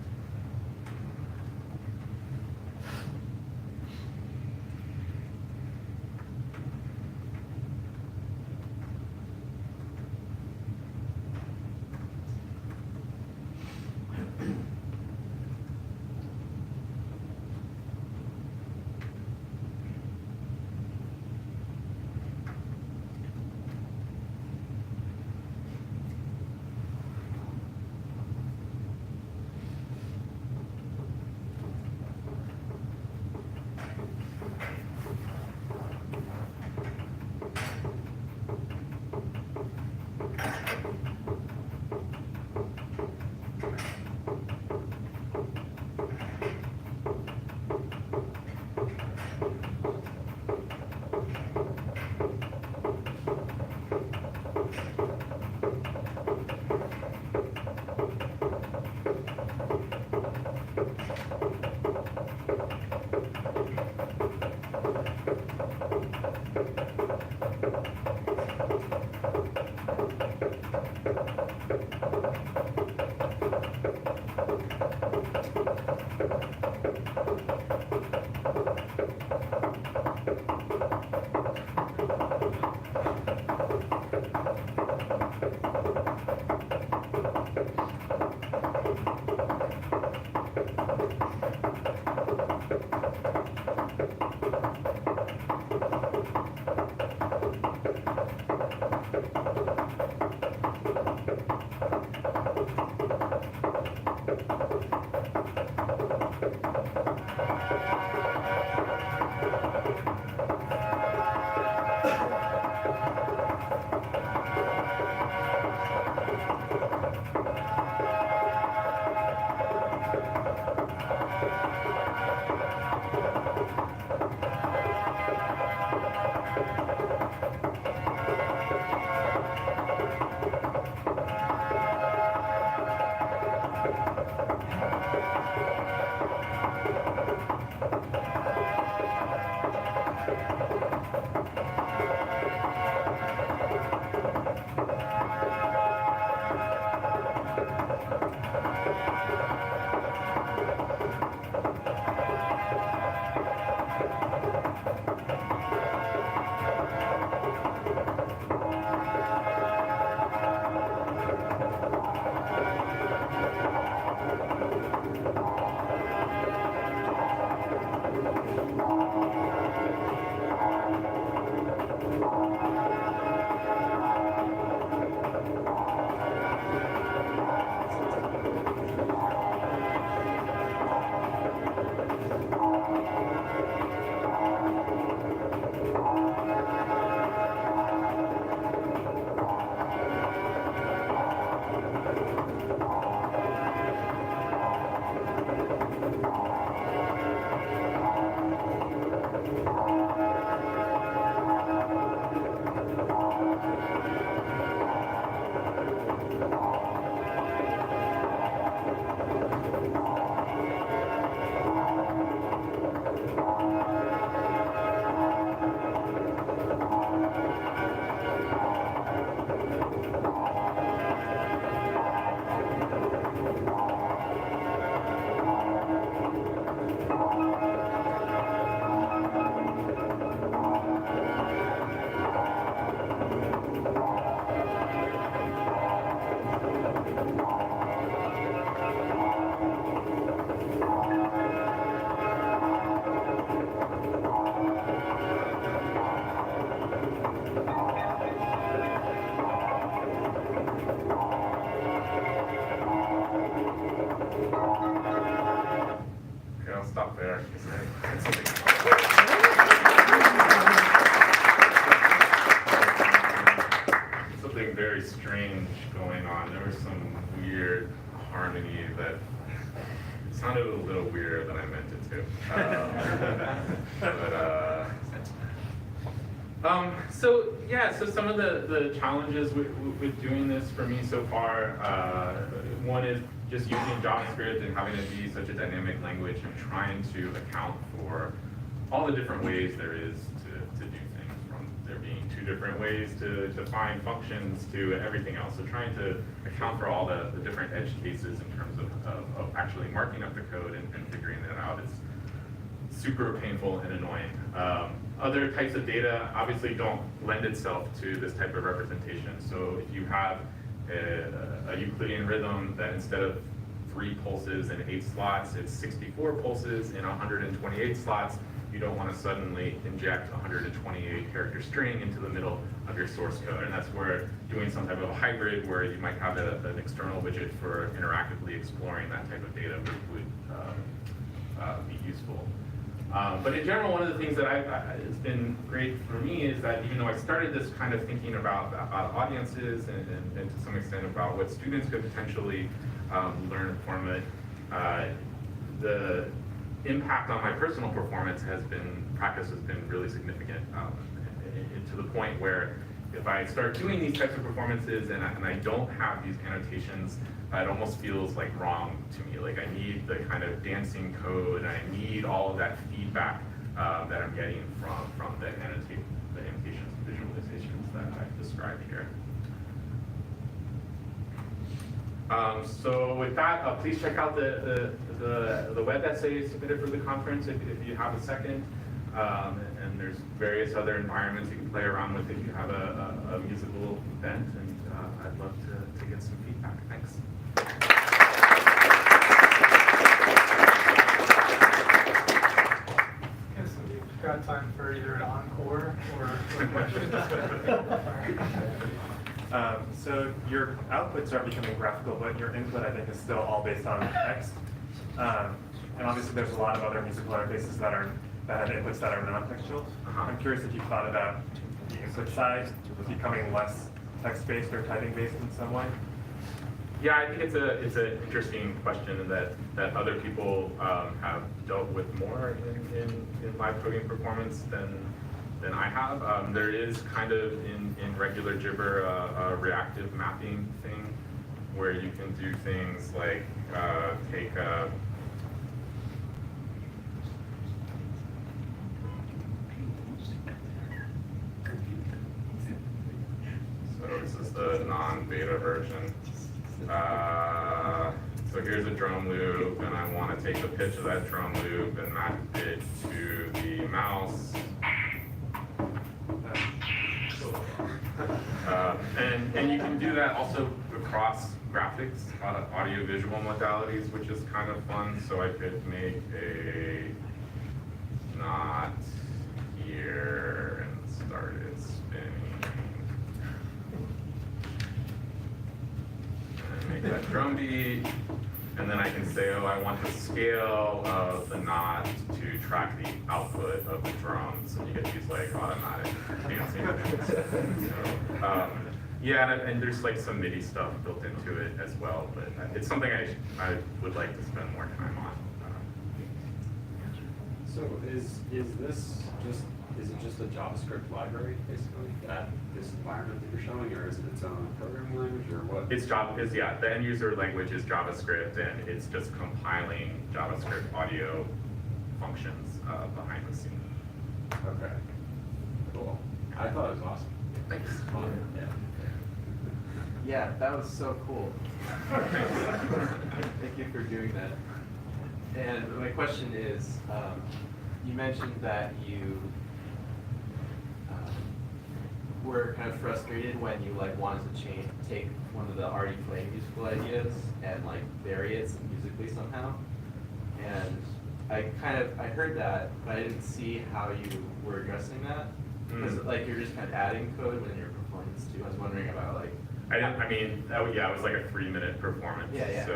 sounded a little weirder than I meant it to. So yeah, so some of the challenges with doing this for me so far, One is just using JavaScript and having it be such a dynamic language and trying to account for all the different ways there is to do things, from there being 2 different ways to define functions to everything else. So trying to account for all the different edge cases in terms of actually marking up the code and figuring that out is super painful and annoying. Other types of data obviously don't lend itself to this type of representation. So if you have a Euclidean rhythm that instead of 3 pulses and 8 slots, it's 64 pulses in 128 slots, you don't want to suddenly inject 128 character string into the middle of your source code. And that's where doing some type of a hybrid where you might have an external widget for interactively exploring that type of data would be useful. But in general, one of the things that has been great for me is that even though I started this kind of thinking about audiences and to some extent about what students could potentially learn from it, the impact on my personal performance has been really significant, to the point where if I start doing these types of performances and I don't have these annotations, it almost feels like wrong to me. Like I need the kind of dancing code, I need all of that feedback that I'm getting from the annotations and visualizations that I've described here. So with that, please check out the web essay submitted for the conference if you have a second. And there's various other environments you can play around with if you have a musical event, and I'd love to get some feedback. Thanks. Yes, we've got time for either an encore or questions. So your outputs are becoming graphical, but your input, I think, is still all based on text. And obviously, there's a lot of other musical interfaces that have inputs that are non-textual. I'm curious if you thought about the input side becoming less text-based or typing-based in some way. Yeah, I think it's an interesting question that other people have dealt with more in live coding performance than I have. There is kind of in regular Jibber a reactive mapping thing where you can do things like take a so this is the non-beta version. So here's a drum loop, and I want to take the pitch of that drum loop and map it to the mouse. And you can do that also across graphics, audio-visual modalities, which is kind of fun. So I could make a knot here and start it spinning. And make that drum beat. And then I can say, oh, I want the scale of the knot to track the output of the drums. And you get these like automatic dancing things. So, yeah, and there's like some MIDI stuff built into it as well, but it's something I would like to spend more time on. So is it just a JavaScript library basically, that this environment that you're showing, or is it its own programming language, or what? Yeah, the end user language is JavaScript, and it's just compiling JavaScript audio functions behind the scene. Okay, cool. I thought it was awesome. Thanks. Yeah. Yeah, that was so cool. Thank you for doing that. And my question is, you mentioned that you were kind of frustrated when you like wanted to take one of the already playing musical ideas and like vary it musically somehow. And I heard that, but I didn't see how you were addressing that. Because like you're just kind of adding code within your performance too. I was wondering about like. It was like a 3-minute performance. Yeah. So,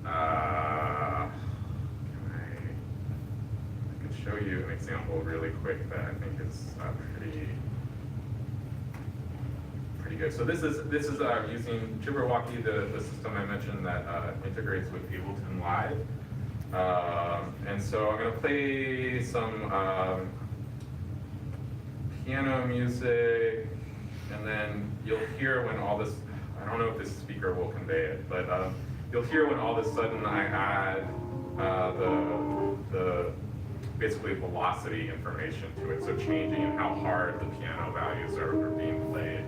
I can show you an example really quick that I think is pretty good. So this is using Jibberwocky, the system I mentioned that integrates with Ableton Live. And so I'm going to play some piano music, and then you'll hear when all this, I don't know if this speaker will convey it, but you'll hear when all of a sudden I add the basically velocity information to it, so changing in how hard the piano values are being played.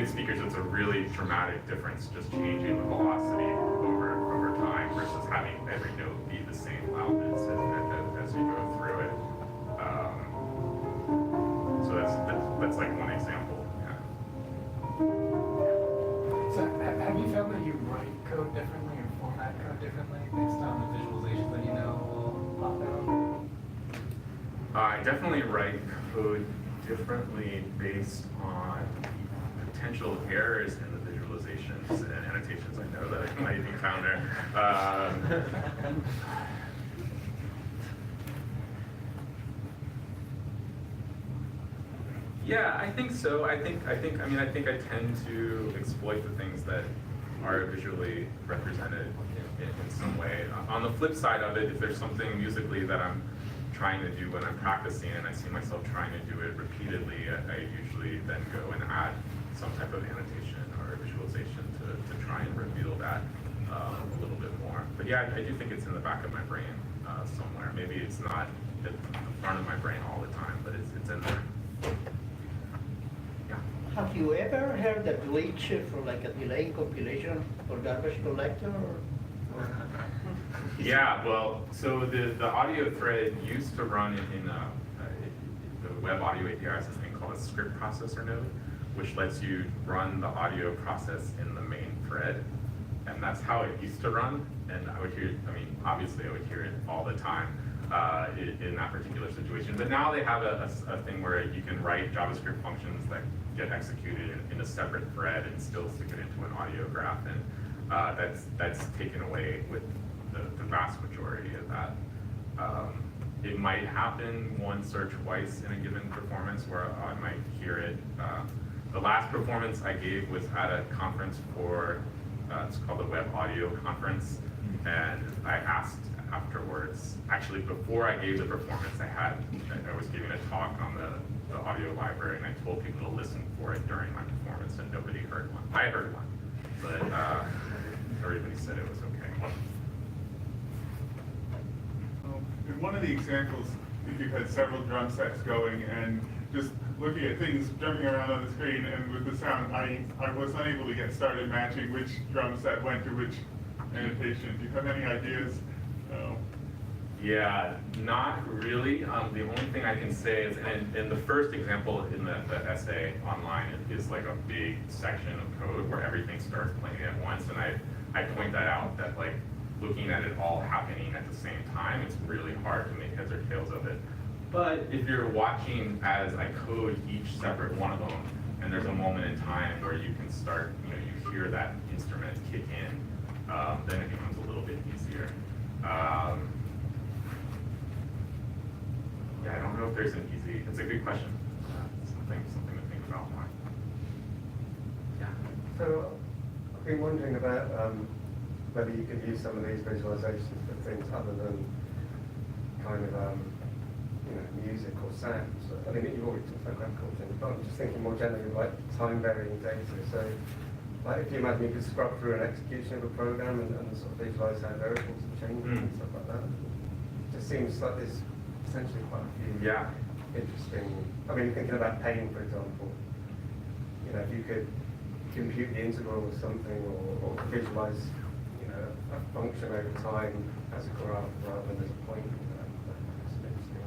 Speakers, it's a really dramatic difference just changing the velocity over time versus having every note be the same loudness as you go through it. So that's like one example. Yeah. So have you found that you write code differently or format code differently based on the visualization that you know will pop out? I definitely write code differently based on potential errors in the visualizations and annotations I know that I might encounter. Yeah, I think so. I think I tend to exploit the things that are visually represented in some way. On the flip side of it, if there's something musically that I'm trying to do when I'm practicing and I see myself trying to do it repeatedly, I usually then go and add some type of annotation or visualization to try and reveal that a little bit more. But yeah, I do think it's in the back of my brain somewhere. Maybe it's not at the front of my brain all the time, but it's in there. Yeah. Have you ever heard a glitch for like a delay in compilation or garbage collector? Or Yeah, well, so the audio thread used to run in the web audio API has this thing called a script processor node, which lets you run the audio process in the main thread. And that's how it used to run. And I would hear, obviously I would hear it all the time in that particular situation. But now they have a thing where you can write JavaScript functions that get executed in a separate thread and still stick it into an audio graph. And that's taken away with the vast majority of that. It might happen once or twice in a given performance where I might hear it. The last performance I gave was at a conference for, it's called the Web Audio Conference, and I asked afterwards, actually before I gave the performance, I was giving a talk on the audio library, and I told people to listen for it during my performance, and nobody heard one. I heard one, but everybody said it was okay. In one of the examples, you had several drum sets going, and just looking at things jumping around on the screen, and with the sound, I was unable to get started matching which drum set went to which annotation. Do you have any ideas? No. Yeah, not really. The only thing I can say is, and the first example in the essay online is like a big section of code where everything starts playing at once, and I point that out, that like looking at it all happening at the same time, it's really hard to make heads or tails of it. But if you're watching as I code each separate one of them, and there's a moment in time where you can start, you hear that instrument kick in, then it becomes a little bit easier. Yeah, I don't know if there's an easy, it's a good question. Something to think about more. Yeah. So I've been wondering about whether you could use some of these visualizations for things other than kind of music or sounds. I mean, you've already talked about graphical things, but I'm just thinking more generally like time varying data. So like if you imagine you could scrub through an execution of a program and sort of visualize how variables are changing and stuff like that. It just seems like there's potentially quite a few interesting, thinking about pain, for example. If you could compute the integral or something, or visualize, you know, a function over time as a graph rather than as a point. That's interesting.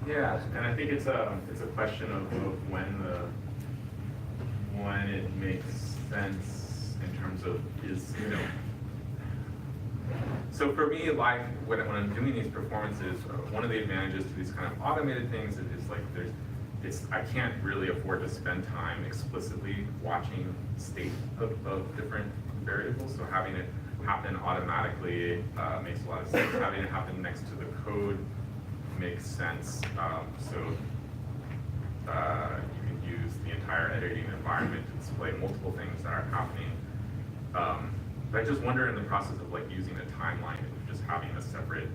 Yeah, and I think it's a question of when it makes sense in terms of so for me, like when I'm doing these performances, one of the advantages to these kind of automated things is like I can't really afford to spend time explicitly watching state of different variables. So having it happen automatically makes a lot of sense. Having it happen next to the code makes sense. So you can use the entire editing environment to display multiple things that are happening. But I just wonder in the process of like using a timeline and just having a separate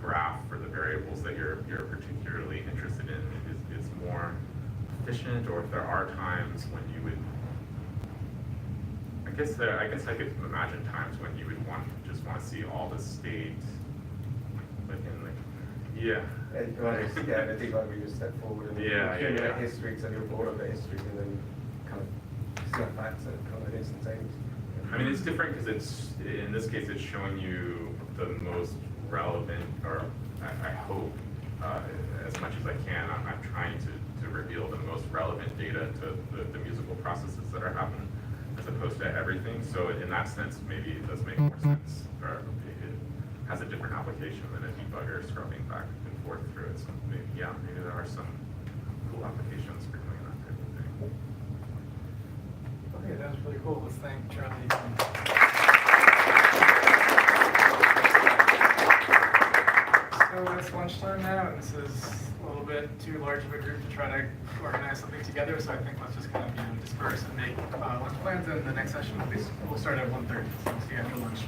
graph for the variables that you're particularly interested in is more efficient, or if there are times when you would, I guess I could imagine times when you would just want to see all the state, like in like, yeah. And the debug we just step forward and accumulate history, so you're bored of the history, and then kind of snap back to kind of instantaneous. I mean, it's different because in this case, it's showing you the most relevant, or I hope, as much as I can, I'm trying to reveal the most relevant data to the musical processes that are happening, as opposed to everything. So in that sense, maybe it does make more sense, or it has a different application than a debugger scrubbing back and forth through it. So maybe there are some cool applications for doing that type of thing. Okay, that was really cool. Let's thank Charlie. So it's lunchtime now, and this is a little bit too large of a group to try to organize something together. So I think let's just kind of disperse and make lunch plans. And the next session we'll start at 1:30. So see you after lunch.